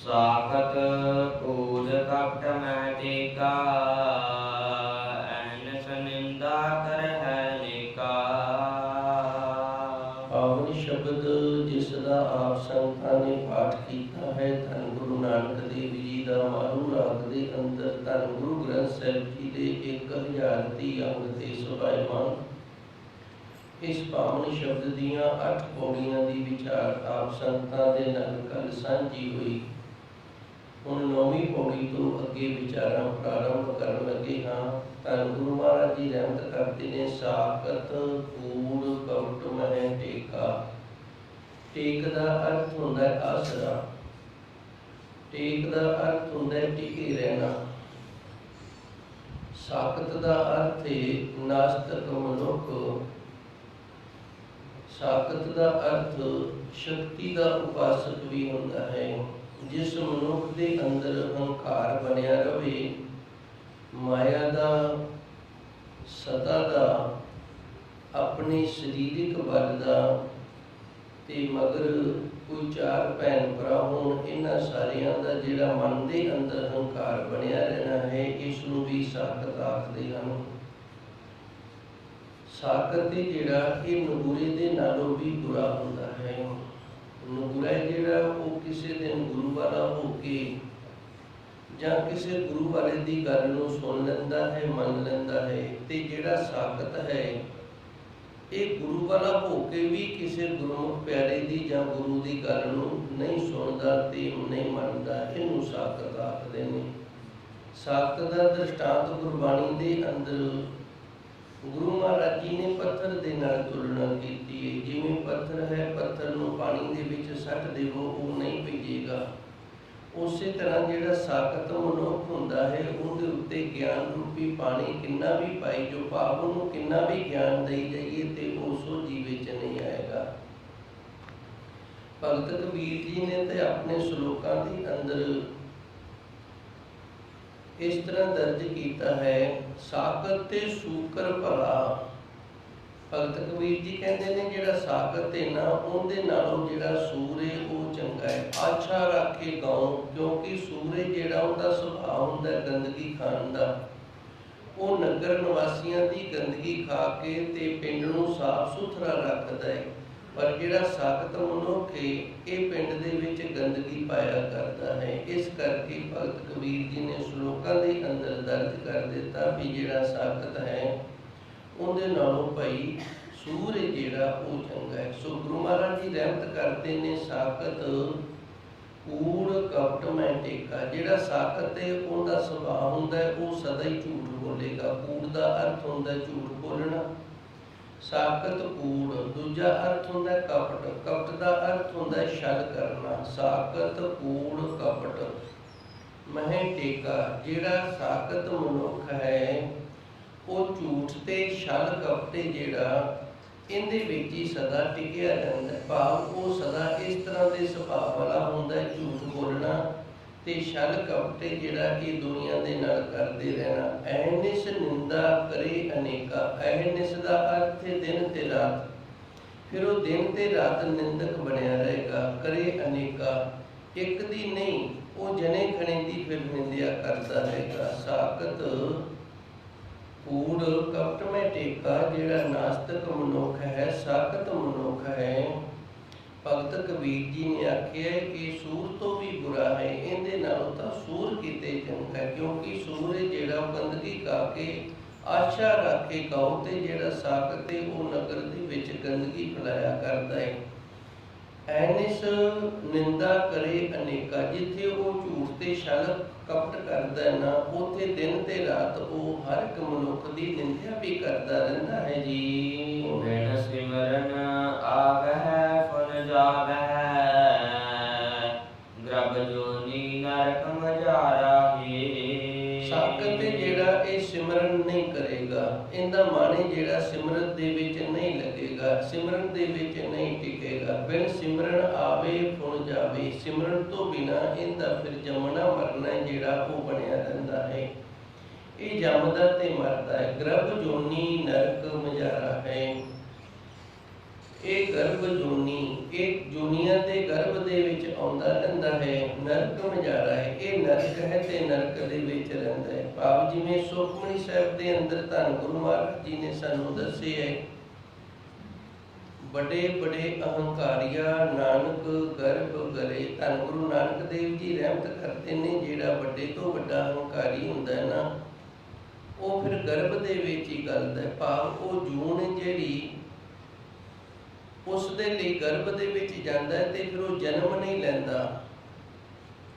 साकत कूद कपट मैं टेका ऐनस निंदा कर है नेका। पावन शब्द जिस दा आप संतां ने पाठ कीता है धन गुरु नानक देव जी दा मारू राग दे अंदर धन गुरु ग्रंथ ਸਾਹਿਬ जी दे 1030 अंग ते सुभाईमान। इस पावन शब्द दियां 8 पौड़ियां दी विचार आप संतां दे नाल कल सांझी हुई। हुण 9वीं पौड़ी तो अगे विचारां प्रारंभ करन लगे हां। धन गुरु महाराज जी रहमत करते ने साकत कूड़ कपट मह टेका। टेक दा अर्थ हुंदा है आसरा। टेक दा अर्थ हुंदा है टिके रहना। साकत दा अर्थ है नास्तिक मनुख। साकत का अर्थ शक्ति का उपासक भी होता है। जिस मनुख के अंदर अहंकार बनया रहे, माया का सता का अपने शरीरिक बल का ते मगर कोई 4 भैन भरा होण, इन्हां सारियां दा जिहड़ा मन के अंदर अहंकार बनया रहना है, इसनूं भी साकत आखदे हन। साकत जिहड़ा ये नगूरे दे नालों भी बुरा होता है। नगूरा जिहड़ा वो किसी दिन गुरु वाला होके जां किसी गुरु वाले दी गल नूं सुन लैंदा है, मन लैंदा है। ते जिहड़ा साकत है ये गुरु वाला होके भी किसी गुरमुख प्यारे दी जां गुरु दी गल नूं नहीं सुनदा ते नहीं मनदा, इहनूं साकत आखदे ने। साकत दा दृष्टांत गुरबाणी दे अंदर गुरु महाराज जी ने पत्थर के नाल तुलना की है। जिवें पत्थर है, पत्थर नूं पानी दे विच सट देवो वो नहीं भिजेगा। उस तरह जिहड़ा साकत मनुख हुंदा है उहदे उत्ते ज्ञान रूपी पानी किन्ना भी पाई जो भाव नूं किन्ना भी ज्ञान दई जाइए ते वो सोझी विच नहीं आएगा। भगत कबीर जी ने ते अपने श्लोकां दे अंदर इस तरह दर्ज किया है, साकत ते सूकर भला। भगत कबीर जी कहते हैं जिहड़ा साकत है ना उहदे नालों जिहड़ा सूर है वो चंगा है। आछा राखे गाँव, क्योंकि सूर जिहड़ा उहदा सुभाव हुंदा गंदगी खाण दा, वो नगर निवासियों की गंदगी खा के ते पिंड नूं साफ सुथरा रखदा है। पर जिहड़ा साकत मनुख है ये पिंड दे विच गंदगी पाया करता है। इस करके भगत कबीर जी ने श्लोकां दे अंदर दर्ज कर दिता भी जिहड़ा साकत है उहदे नालों भाई सूर जिहड़ा वो चंगा है। सो गुरु महाराज जी रहमत करते ने साकत कूड़ कपट मैं टेका। जिहड़ा साकत है उहदा सुभाव हुंदा है वो सदा ही झूठ बोलेगा। कूड़ का अर्थ हुंदा है झूठ बोलना। साकत कूड़ दूजा अर्थ हुंदा है कपट। कपट का अर्थ हुंदा है छल करना। साकत कूड़ कपट मह टेका। जिहड़ा साकत मनुख है वो झूठ ते छल कपटे जिहड़ा इहदे विच ही सदा टिकिया रहिंदा है। भाव वो सदा इस तरह के सुभाव वाला हुंदा है, झूठ बोलना ते छल कपटे जिहड़ा कि दुनिया दे नाल करदे रहना। ऐनिस निंदा करे अनेका। ऐनिस दा अर्थ है दिन ते रात, फिर वो दिन ते रात निंदक बनया रहेगा। करे अनेका एक दी नहीं, वो जने खने दी फिर निंदिया करता रहेगा। साकत कूड़ कपट में टेका। जिहड़ा नास्तिक मनुख है, साकत मनुख है, भगत कबीर जी ने आख्या है कि सूर तो भी बुरा है, इहदे नालों तां सूर किते चंगा है। क्योंकि सूर जिहड़ा गंदगी खा के आशा राखे गाओ ते जिहड़ा साकत है वो नगर दे विच गंदगी फैलाया करता है। ऐनिस निंदा करे अनेका। जिथे वो झूठ ते छल कपट करता है ना, उथे दिन ते रात वो हर एक मनुख की निंदा भी करता रहता है जी। बिन सिमरन आवै फल जावै ग्रब जोनी नरक मजारा है। साकत जिहड़ा ये सिमरन नहीं करेगा, इनका मन जिहड़ा सिमरन दे विच नहीं लगेगा, सिमरन दे विच नहीं टिकेगा। बिन सिमरन आवे फुण जावे। सिमरन तो बिना इनका फिर जमना मरना जिहड़ा वो बनया रहंदा है। ये जमदा ते मरदा है। ग्रब जोनी नरक मजारा है। ਇਹ ਗਰਭ ਜੂਨੀ, ਇਹ ਜੂਨੀਆਂ ਦੇ ਗਰਭ ਦੇ ਵਿੱਚ ਆਉਂਦਾ ਰਹਿੰਦਾ ਹੈ। ਨਰਕ ਮਜਾਰਾ ਹੈ, ਇਹ ਨਰਕ ਹੈ ਤੇ ਨਰਕ ਦੇ ਵਿੱਚ ਰਹਿੰਦਾ ਹੈ। ਭਾਵ ਜਿਵੇਂ ਸੁਖਮਨੀ ਸਾਹਿਬ ਦੇ ਅੰਦਰ ਧੰਨ ਗੁਰੂ ਮਹਾਰਾਜ ਜੀ ਨੇ ਸਾਨੂੰ ਦੱਸਿਆ ਹੈ, ਬੜੇ ਬੜੇ ਅਹੰਕਾਰੀਆ ਨਾਨਕ ਗਰਭ ਗਲੇ। ਧੰਨ ਗੁਰੂ ਨਾਨਕ ਦੇਵ ਜੀ ਰਹਿਮਤ ਕਰਦੇ ਨੇ, ਜਿਹੜਾ ਵੱਡੇ ਤੋਂ ਵੱਡਾ ਅਹੰਕਾਰੀ ਹੁੰਦਾ ਹੈ ਨਾ, ਉਹ ਫਿਰ ਗਰਭ ਦੇ ਵਿੱਚ ਹੀ ਗਲਦਾ ਹੈ। ਭਾਵ ਉਹ ਜੂਨ ਜਿਹੜੀ ਉਸ ਦੇ ਲਈ ਗਰਭ ਦੇ ਵਿੱਚ ਜਾਂਦਾ ਹੈ ਤੇ ਫਿਰ ਉਹ ਜਨਮ ਨਹੀਂ ਲੈਂਦਾ।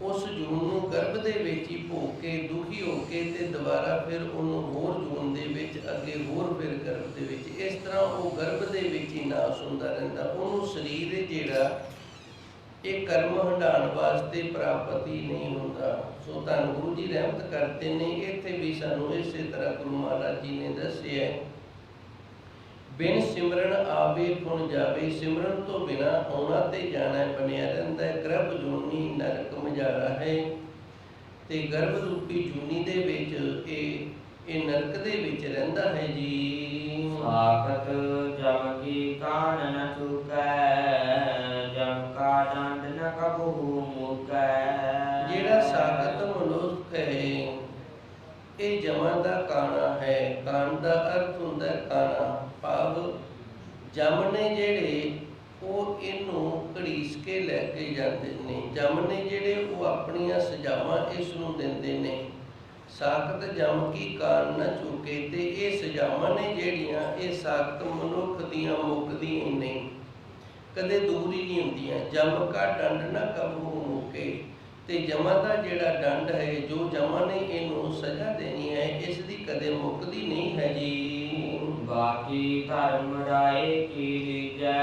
ਉਸ ਜੂਨ ਨੂੰ ਗਰਭ ਦੇ ਵਿੱਚ ਹੀ ਭੋਗ ਕੇ ਦੁਖੀ ਹੋ ਕੇ ਤੇ ਦੁਬਾਰਾ ਫਿਰ ਉਹਨੂੰ ਹੋਰ ਜੂਨ ਦੇ ਵਿੱਚ ਅੱਗੇ ਹੋਰ ਫਿਰ ਗਰਭ ਦੇ ਵਿੱਚ, ਇਸ ਤਰ੍ਹਾਂ ਉਹ ਗਰਭ ਦੇ ਵਿੱਚ ਹੀ ਨਾਸ ਹੁੰਦਾ ਰਹਿੰਦਾ। ਉਹਨੂੰ ਸਰੀਰ ਜਿਹੜਾ ਇਹ ਕਰਮ ਹੰਢਾਉਣ ਵਾਸਤੇ ਪ੍ਰਾਪਤ ਹੀ ਨਹੀਂ ਹੁੰਦਾ। ਸੋ ਧੰਨ ਗੁਰੂ ਜੀ ਰਹਿਮਤ ਕਰਦੇ ਨੇ, ਇੱਥੇ ਵੀ ਸਾਨੂੰ ਇਸੇ ਤਰ੍ਹਾਂ ਗੁਰੂ ਮਹਾਰਾਜ ਜੀ ਨੇ ਦੱਸਿਆ ਹੈ, ਬਿਨ ਸਿਮਰਨ ਆਵੇ ਫੁਣ ਜਾਵੇ। ਸਿਮਰਨ ਤੋਂ ਬਿਨਾ ਆਉਣਾ ਤੇ ਜਾਣਾ ਬਣਿਆ ਰਹਿੰਦਾ ਹੈ। ਗਰਭ ਜੂਨੀ ਨਰਕ ਮਜਾਰਾ ਹੈ, ਤੇ ਗਰਭ ਰੂਪੀ ਜੂਨੀ ਦੇ ਵਿੱਚ ਇਹ ਨਰਕ ਦੇ ਵਿੱਚ ਰਹਿੰਦਾ ਹੈ ਜੀ। ਸਾਖਤ ਜਮ ਕੀ ਕਾਨ ਨ ਚੁਕੈ, ਜਮ ਕਾ ਦੰਡ ਨ ਕਬਹੂ ਮੁਕੈ। ਜਿਹੜਾ ਸਾਖਤ ਮਨੁੱਖ ਹੈ, ਇਹ ਜਮਾਂ ਦਾ ਕਾਣਾ ਹੈ। ਕਾਣ ਦਾ ਅਰਥ ਹੁੰਦਾ ਹੈ ਕਾਣਾ, ਭਾਵ ਜਮ ਨੇ ਜਿਹੜੇ ਉਹ ਇਹਨੂੰ ਘੜੀਸ ਕੇ ਲੈ ਕੇ ਜਾਂਦੇ ਨੇ। ਜਮ ਨੇ ਜਿਹੜੇ ਉਹ ਆਪਣੀਆਂ ਸਜ਼ਾਵਾਂ ਇਸ ਨੂੰ ਦਿੰਦੇ ਨੇ। ਸਾਖਤ ਜਮ ਕੀ ਕਾਣ ਨਾ ਚੁਕੇ, ਤੇ ਇਹ ਸਜ਼ਾਵਾਂ ਨੇ ਜਿਹੜੀਆਂ ਇਹ ਸਾਖਤ ਮਨੁੱਖ ਦੀਆਂ ਮੁੱਕਦੀਆਂ ਹੀ ਨਹੀਂ, ਕਦੇ ਦੂਰ ਹੀ ਨਹੀਂ ਹੁੰਦੀਆਂ। ਜਮ ਕਾ ਦੰਡ ਨਾ ਕਬਹੂ ਮੁਕੇ, ਤੇ ਜਮਾਂ ਦਾ ਜਿਹੜਾ ਦੰਡ ਹੈ, ਜੋ ਜਮਾਂ ਨੇ ਇਹਨੂੰ ਸਜ਼ਾ ਦੇਣੀ ਹੈ, ਇਸ ਦੀ ਕਦੇ ਮੁੱਕਦੀ ਨਹੀਂ ਹੈ ਜੀ। ਬਾਕੀ ਧਰਮ ਰਾਏ ਕੀ ਲੀਜੈ,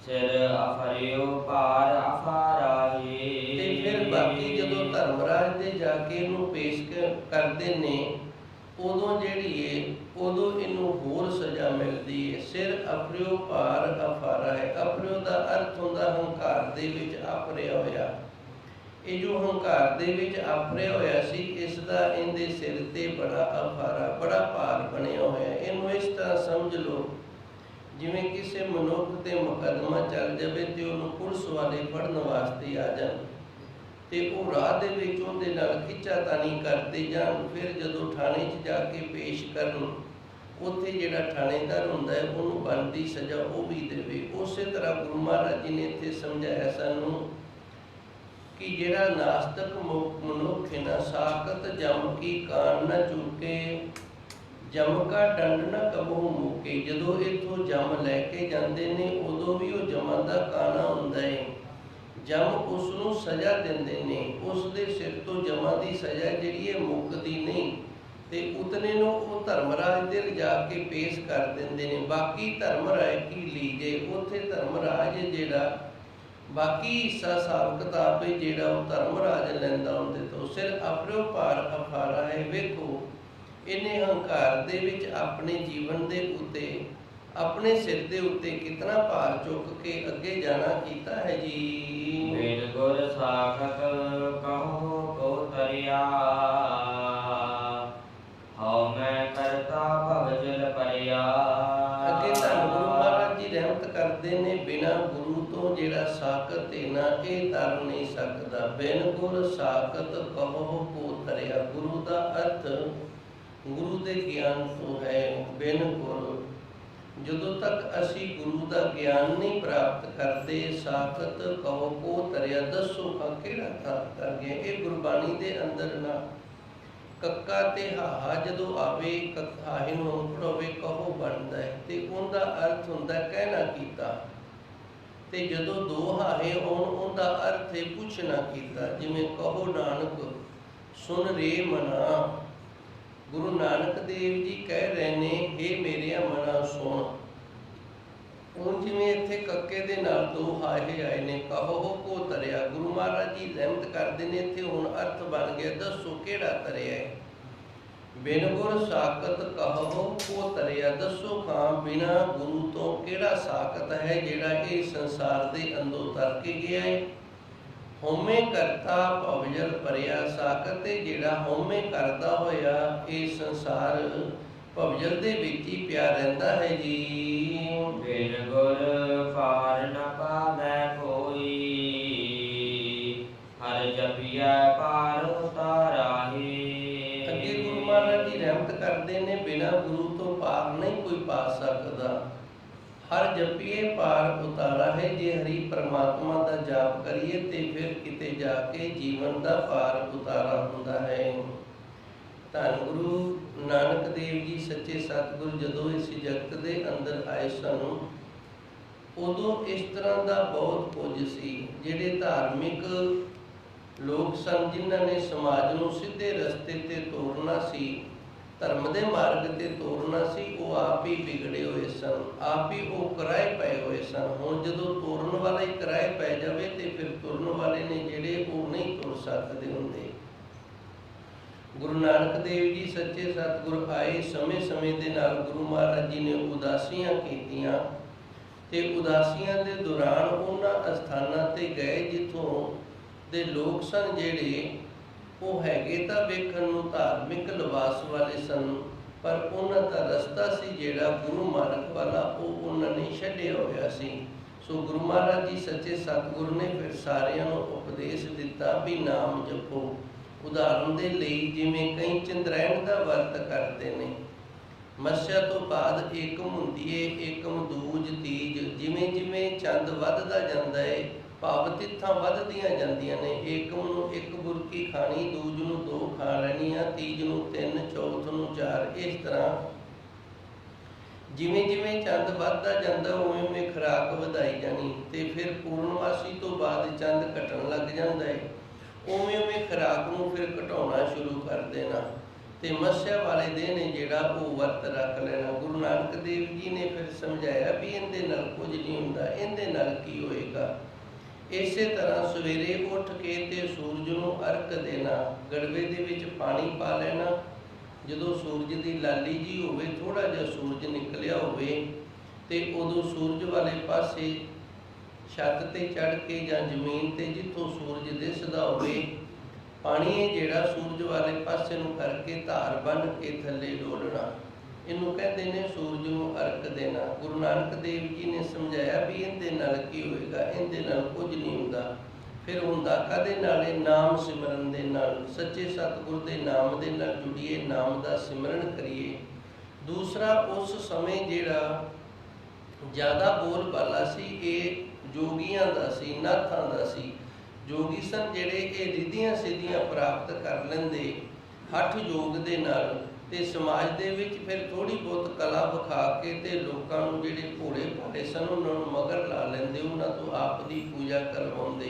ਸਿਰ ਅਫਰਿਓ ਪਾਰ ਅਫਾਰਾਹੀ। ਤੇ ਫਿਰ ਬਾਕੀ ਜਦੋਂ ਧਰਮਰਾਜ ਦੇ ਜਾ ਕੇ ਇਹਨੂੰ ਪੇਸ਼ ਕਰਦੇ ਨੇ, ਉਦੋਂ ਜਿਹੜੀ ਹੈ ਉਦੋਂ ਇਹਨੂੰ ਹੋਰ ਸਜ਼ਾ ਮਿਲਦੀ ਹੈ। ਸਿਰ ਅਫਰਿਓ ਪਾਰ ਅਫਾਰਾ ਹੈ। ਅਫਰਿਓ ਦਾ ਅਰਥ ਹੁੰਦਾ ਹੰਕਾਰ ਦੇ ਵਿੱਚ ਆਫਰਿਆ ਹੋਇਆ। ਇਹ ਜੋ ਹੰਕਾਰ ਦੇ ਵਿੱਚ ਆਫਰਿਆ ਹੋਇਆ ਸੀ, ਇਸ ਦਾ ਇਹਦੇ ਸਿਰ ਤੇ ਬੜਾ ਅਫਾਰਾ, ਬੜਾ ਭਾਰ ਬਣਿਆ ਹੋਇਆ। ਇਹਨੂੰ ਇਸ ਤਰ੍ਹਾਂ ਸਮਝ ਲਓ, ਜਿਵੇਂ ਕਿਸੇ ਮਨੁੱਖ ਤੇ ਮੁਕੱਦਮਾ ਚੱਲ ਜਾਵੇ ਤੇ ਉਹਨੂੰ ਪੁਲਿਸ ਵਾਲੇ ਫੜਨ ਵਾਸਤੇ ਆ ਜਾਣ, ਤੇ ਉਹ ਰਾਹ ਦੇ ਵਿੱਚ ਉਹਦੇ ਨਾਲ ਖਿੱਚਾਤਾਣੀ ਕਰਦੇ ਜਾਣ। ਫਿਰ ਜਦੋਂ ਥਾਣੇ 'ਚ ਜਾ ਕੇ ਪੇਸ਼ ਕਰਨ, ਉੱਥੇ ਜਿਹੜਾ ਥਾਣੇਦਾਰ ਹੁੰਦਾ ਹੈ ਉਹਨੂੰ ਬਣਦੀ ਸਜ਼ਾ ਉਹ ਵੀ ਦੇਵੇ। ਉਸੇ ਤਰ੍ਹਾਂ ਗੁਰੂ ਮਹਾਰਾਜ ਜੀ ਨੇ ਇੱਥੇ ਸਮਝਾਇਆ ਸਾਨੂੰ ਕਿ ਜਿਹੜਾ ਨਾਸਤਕ ਮਨੁੱਖ ਹੈ ਨਾ, ਸਾਖਤ ਜਮ ਕੀ ਕਾਣ ਨਾ ਚੁਕੇ, ਜਮ ਕਾ ਦੰਡ ਨਾ ਕਬਹੂ ਮੁਕੇ। ਜਦੋਂ ਇੱਥੋਂ ਜਮ ਲੈ ਕੇ ਜਾਂਦੇ ਨੇ, ਉਦੋਂ ਵੀ ਉਹ ਜਮਾਂ ਦਾ ਕਾਣਾ ਹੁੰਦਾ ਹੈ। ਜਮ ਉਸ ਨੂੰ ਸਜ਼ਾ ਦਿੰਦੇ ਨੇ, ਉਸ ਦੇ ਸਿਰ ਤੋਂ ਜਮਾਂ ਦੀ ਸਜ਼ਾ ਜਿਹੜੀ ਹੈ ਮੁੱਕਦੀ ਨਹੀਂ, ਤੇ ਉਤਨੇ ਨੂੰ ਉਹ ਧਰਮਰਾਜ ਦੇ ਲਿਜਾ ਕੇ ਪੇਸ਼ ਕਰ ਦਿੰਦੇ ਨੇ। ਬਾਕੀ ਧਰਮਰਾਜ ਕੀ ਲੀਜੇ, ਉੱਥੇ ਧਰਮਰਾਜ ਜਿਹੜਾ ਬਾਕੀ ਹਿੱਸਾ ਹਿਸਾਬ ਕਿਤਾਬ ਹੈ ਜਿਹੜਾ ਉਹ ਧਰਮਰਾਜ ਲੈਂਦਾ ਉਹਦੇ ਤੋਂ। ਸਿਰ ਅਫਰਿਓ ਪਾਰ ਅਫਾਰਾ ਹੈ। ਵੇਖੋ ਇਹਨੇ ਹੰਕਾਰ ਦੇ ਵਿੱਚ ਆਪਣੇ ਜੀਵਨ ਦੇ ਉੱਤੇ, ਆਪਣੇ ਸਿਰ ਦੇ ਉੱਤੇ ਕਿਤਨਾ ਭਾਰ ਚੁੱਕ ਕੇ ਅੱਗੇ ਜਾਣਾ ਕੀਤਾ ਹੈ ਜੀ। ਬਿਨ ਗੁਰ ਸਾਖਤ ਕਹੋ ਕੋ ਤਰਿਆ, ਹਉ ਮੈਂ ਕਰਤਾ ਭਵ ਜਲ ਪਰਿਆ। ਅੱਗੇ ਧੰਨ ਗੁਰੂ ਮਹਾਰਾਜ ਜੀ ਰਹਿਮਤ ਕਰਦੇ ਨੇ, ਬਿਨਾਂ ਗੁਰੂ ਤੋਂ ਜਿਹੜਾ ਸਾਖਤ ਹੈ ਨਾ, ਇਹ ਤਰ ਨਹੀਂ ਸਕਦਾ। ਬਿਨ ਗੁਰ ਸਾਖਤ ਕਹੋ ਕੋ ਤਰਿਆ। ਗੁਰੂ ਦਾ ਅਰਥ ਗੁਰੂ ਦੇ ਗਿਆਨ ਤੋਂ ਹੈ। ਬਿਨ ਗੁਰ, ਜਦੋਂ ਤੱਕ ਅਸੀਂ ਗੁਰੂ ਦਾ ਗਿਆਨ ਨਹੀਂ ਪ੍ਰਾਪਤ ਕਰਦੇ, ਸਾਖਤ ਕਹੋ ਕੋ ਤਰਿਆ, ਦੱਸੋ ਕਿਹੜਾ ਕਰ ਗਿਆ। ਇਹ ਗੁਰਬਾਣੀ ਦੇ ਅੰਦਰ ਨਾ ਕੱਕਾ ਤੇ ਹਾਹਾ ਜਦੋਂ ਆਵੇ, ਹਾਹੇ ਨੂੰ ਔਂਕੜ ਹੋਵੇ, ਕਹੋ ਬਣਦਾ ਹੈ, ਤੇ ਉਹਦਾ ਅਰਥ ਹੁੰਦਾ ਕਹਿਣਾ ਕੀਤਾ। ਤੇ ਜਦੋਂ ਦੋ ਹਾਹੇ ਆਉਣ, ਉਹਦਾ ਅਰਥ ਹੈ ਪੁੱਛਣਾ ਕੀਤਾ। ਜਿਵੇਂ ਕਹੋ ਨਾਨਕ ਸੁਣ ਰੇ ਮਨਾ, ਗੁਰੂ ਨਾਨਕ ਦੇਵ ਜੀ ਕਹਿ ਰਹੇ ਨੇ, ਹੇ ਮੇਰਿਆ ਮਨਾ ਸੁਣ। ਹੁਣ ਜਿਵੇਂ ਇੱਥੇ ਕੱਕੇ ਦੇ ਨਾਲ ਦੋ ਹਾਹੇ ਆਏ ਨੇ, ਕਹੋ ਕੋ ਤਰਿਆ। ਗੁਰੂ ਮਹਾਰਾਜ ਜੀ ਰਹਿਮਤ ਕਰਦੇ ਨੇ, ਇੱਥੇ ਹੁਣ ਅਰਥ ਬਣ ਗਿਆ, ਦੱਸੋ ਕਿਹੜਾ ਤਰਿਆ ਹੈ। ਬਿਨ ਗੁਰ ਸਾਖਤ ਕਹੋ ਕੋ ਤਰਿਆ, ਦੱਸੋ ਖਾਂ ਬਿਨਾ ਗੁਰੂ ਤੋਂ ਕਿਹੜਾ ਸਾਖਤ ਹੈ ਜਿਹੜਾ ਇਹ ਸੰਸਾਰ ਦੇ ਅੰਦਰੋਂ ਤਰ ਕੇ ਗਿਆ ਹੈ। ਹਉਮੈ ਕਰਤਾ ਭਵ ਜਲ ਭਰਿਆ, ਸਾਖਤ ਹੈ ਜਿਹੜਾ ਹਉਮੈ ਕਰਦਾ ਹੋਇਆ ਇਹ ਸੰਸਾਰ ਭਵਜਲ ਦੇ ਵਿੱਚ ਹੀ ਪਿਆ ਰਹਿੰਦਾ ਹੈ ਜੀ। ਬਿਨ ਗੁਰ ਪਾਰ ਨ ਪਾਵੈ ਕੋਈ, ਹਰਿ ਜਪੀਐ ਪਾਰ ਉਤਾਰਾਹੀ। ਅੱਗੇ ਗੁਰੂ ਮਹਾਰਾਜ ਜੀ ਰਹਿਮਤ ਕਰਦੇ ਨੇ, ਬਿਨਾਂ ਗੁਰੂ ਤੋਂ ਪਾਰ ਨਹੀਂ ਕੋਈ ਪਾ ਸਕਦਾ। ਹਰ ਜਪੀਏ ਪਾਰ ਉਤਾਰਾ ਹੈ। ਜੇ ਹਰੀ ਪਰਮਾਤਮਾ ਦਾ ਜਾਪ ਕਰੀਏ ਤੇ ਫਿਰ ਕਿਤੇ ਜਾ ਕੇ ਜੀਵਨ ਦਾ ਪਾਰ ਉਤਾਰਾ ਹੁੰਦਾ ਹੈ। ਧੰਨ ਗੁਰੂ ਨਾਨਕ ਦੇਵ ਜੀ ਸੱਚੇ ਸਤਿਗੁਰ ਜਦੋਂ ਇਸ ਜਗਤ ਦੇ ਅੰਦਰ ਆਏ ਸਨ, ਉਦੋਂ ਇਸ ਤਰ੍ਹਾਂ ਦਾ ਬਹੁਤ ਕੁਝ ਸੀ। ਜਿਹੜੇ ਧਾਰਮਿਕ ਲੋਕ ਸਨ, ਜਿਨ੍ਹਾਂ ਨੇ ਸਮਾਜ ਨੂੰ ਸਿੱਧੇ ਰਸਤੇ ਤੇ ਤੋਰਨਾ ਸੀ, ਧਰਮ ਦੇ ਮਾਰਗ ਤੇ ਤੋਰਨਾ ਸੀ, ਉਹ ਆਪ ਹੀ ਵਿਗੜੇ ਹੋਏ ਸਨ, ਆਪ ਹੀ ਉਹ ਕਿਰਾਏ ਪਏ ਹੋਏ ਸਨ। ਹੁਣ ਜਦੋਂ ਤੋਰਨ ਵਾਲਾ ਹੀ ਕਿਰਾਏ ਪੈ ਜਾਵੇ ਤੇ ਫਿਰ ਤੁਰਨ ਵਾਲੇ ਨੇ ਜਿਹੜੇ ਉਹ ਨਹੀਂ ਤੁਰ ਸਕਦੇ ਹੁੰਦੇ। ਗੁਰੂ ਨਾਨਕ ਦੇਵ ਜੀ ਸੱਚੇ ਸਤਿਗੁਰ ਆਏ, ਸਮੇਂ ਦੇ ਨਾਲ ਗੁਰੂ ਮਹਾਰਾਜ ਜੀ ਨੇ ਉਦਾਸੀਆਂ ਕੀਤੀਆਂ ਤੇ ਉਦਾਸੀਆਂ ਦੇ ਦੌਰਾਨ ਉਹਨਾਂ ਅਸਥਾਨਾਂ ਤੇ ਗਏ ਜਿੱਥੋਂ ਦੇ ਲੋਕ ਸਨ ਜਿਹੜੇ ਉਹ ਹੈਗੇ ਤਾਂ ਵੇਖਣ ਨੂੰ ਧਾਰਮਿਕ ਲਿਬਾਸ ਵਾਲੇ ਸਨ, ਪਰ ਉਹਨਾਂ ਦਾ ਰਸਤਾ ਸੀ ਜਿਹੜਾ ਗੁਰੂ ਮਾਰਗ ਵਾਲਾ, ਉਹ ਉਹਨਾਂ ਨੇ ਛੱਡਿਆ ਹੋਇਆ ਸੀ। ਸੋ ਗੁਰੂ ਮਹਾਰਾਜ ਜੀ ਸੱਚੇ ਸਤਿਗੁਰ ਨੇ ਫਿਰ ਸਾਰਿਆਂ ਨੂੰ ਉਪਦੇਸ਼ ਦਿੱਤਾ ਵੀ ਨਾਮ ਜਪੋ। ਉਦਾਹਰਨ ਦੇ ਲਈ ਜਿਵੇਂ ਕਈ ਚੰਦਰੈਣ ਦਾ ਵਰਤ ਕਰਦੇ ਨੇ, ਮੱਸਿਆ ਤੋਂ ਬਾਅਦ ਏਕਮ ਹੁੰਦੀ ਏ, ਏਕਮ ਦੂਜ ਤੀਜ, ਜਿਵੇਂ ਜਿਵੇਂ ਚੰਦ ਵੱਧਦਾ ਜਾਂਦਾ ਏ ਭਾਵ ਤਿੱਥਾਂ ਵੱਧਦੀਆਂ ਜਾਂਦੀਆਂ ਨੇ। ਏਕਮ ਨੂੰ 1 ਬੁਰਕੀ ਖਾਣੀ, ਦੂਜ ਨੂੰ 2 ਖਾ ਲੈਣੀਆਂ, ਤੀਜ ਨੂੰ 3, ਚੌਥ ਨੂੰ 4। ਇਸ ਤਰ੍ਹਾਂ ਜਿਵੇਂ ਜਿਵੇਂ ਚੰਦ ਵੱਧਦਾ ਜਾਂਦਾ ਉਵੇਂ ਉਵੇਂ ਖੁਰਾਕ ਵਧਾਈ ਜਾਣੀ, ਤੇ ਫਿਰ ਪੂਰਨਮਾਸੀ ਤੋਂ ਬਾਅਦ ਚੰਦ ਘਟਣ ਲੱਗ ਜਾਂਦਾ ਹੈ, ਉਵੇਂ ਉਵੇਂ ਖੁਰਾਕ ਨੂੰ ਫਿਰ ਘਟਾਉਣਾ ਸ਼ੁਰੂ ਕਰ ਦੇਣਾ ਤੇ ਮੱਸਿਆ ਵਾਲੇ ਦਿਨ ਜਿਹੜਾ ਉਹ ਵਰਤ ਰੱਖ ਲੈਣਾ। ਗੁਰੂ ਨਾਨਕ ਦੇਵ ਜੀ ਨੇ ਫਿਰ ਸਮਝਾਇਆ ਵੀ ਇਹਦੇ ਨਾਲ ਕੁਝ ਨਹੀਂ ਹੁੰਦਾ, ਇਹਦੇ ਨਾਲ ਕੀ ਹੋਏਗਾ। ਇਸੇ ਤਰ੍ਹਾਂ ਸਵੇਰੇ ਉੱਠ ਕੇ ਤੇ ਸੂਰਜ ਨੂੰ ਅਰਕ ਦੇਣਾ, ਗੜਵੇ ਦੇ ਵਿੱਚ ਪਾਣੀ ਪਾ ਲੈਣਾ। ਜਦੋਂ ਸੂਰਜ ਦੀ ਲਾਲੀ ਜੀ ਹੋਵੇ, ਥੋੜਾ ਜਿਹਾ ਸੂਰਜ ਨਿਕਲਿਆ ਹੋਵੇ ਤੇ ਉਦੋਂ ਸੂਰਜ ਵਾਲੇ ਪਾਸੇ ਛੱਤ ਤੇ ਚੜ੍ਹ ਕੇ ਜਾਂ ਜ਼ਮੀਨ ਤੇ ਜਿੱਥੋਂ ਸੂਰਜ ਦਿਸਦਾ ਹੋਵੇ, ਪਾਣੀ ਹੈ ਜਿਹੜਾ ਸੂਰਜ ਵਾਲੇ ਪਾਸੇ ਨੂੰ ਕਰਕੇ ਧਾਰ ਬੰਨ੍ਹ ਕੇ ਥੱਲੇ ਡੋਲਣਾ, ਇਹਨੂੰ ਕਹਿੰਦੇ ਨੇ ਸੂਰਜ ਨੂੰ ਅਰਕ ਦੇਣਾ। ਗੁਰੂ ਨਾਨਕ ਦੇਵ ਜੀ ਨੇ ਸਮਝਾਇਆ ਵੀ ਇਹਦੇ ਨਾਲ ਕੀ ਹੋਏਗਾ, ਇਹਦੇ ਨਾਲ ਕੁਝ ਨਹੀਂ ਹੁੰਦਾ। ਫਿਰ ਹੁੰਦਾ ਕਾਹਦੇ ਨਾਲ? ਨਾਮ ਸਿਮਰਨ ਦੇ ਨਾਲ। ਸੱਚੇ ਸਤਿਗੁਰ ਦੇ ਨਾਮ ਦੇ ਨਾਲ ਜੁੜੀਏ, ਨਾਮ ਦਾ ਸਿਮਰਨ ਕਰੀਏ। ਦੂਸਰਾ, ਉਸ ਸਮੇਂ ਜਿਹੜਾ ਜ਼ਿਆਦਾ ਬੋਲਬਾਲਾ ਸੀ ਇਹ ਜੋਗੀਆਂ ਦਾ ਸੀ, ਨਾਥਾਂ ਦਾ ਸੀ। ਜੋਗੀ ਸਨ ਜਿਹੜੇ ਇਹ ਰਿੱਧੀਆਂ ਸਿੱਧੀਆਂ ਪ੍ਰਾਪਤ ਕਰ ਲੈਂਦੇ ਹੱਠ ਯੋਗ ਦੇ ਨਾਲ, ਤੇ ਸਮਾਜ ਦੇ ਵਿੱਚ ਫਿਰ ਥੋੜੀ ਬਹੁਤ ਕਲਾ ਵਿਖਾ ਕੇ ਤੇ ਲੋਕਾਂ ਨੂੰ ਜਿਹੜੇ ਭੋਲੇ ਭਾਲੇ ਸਨ ਉਹਨਾਂ ਨੂੰ ਮਗਰ ਲਾ ਲੈਂਦੇ, ਉਹਨਾਂ ਤੋਂ ਆਪ ਦੀ ਪੂਜਾ ਕਰਵਾਉਂਦੇ।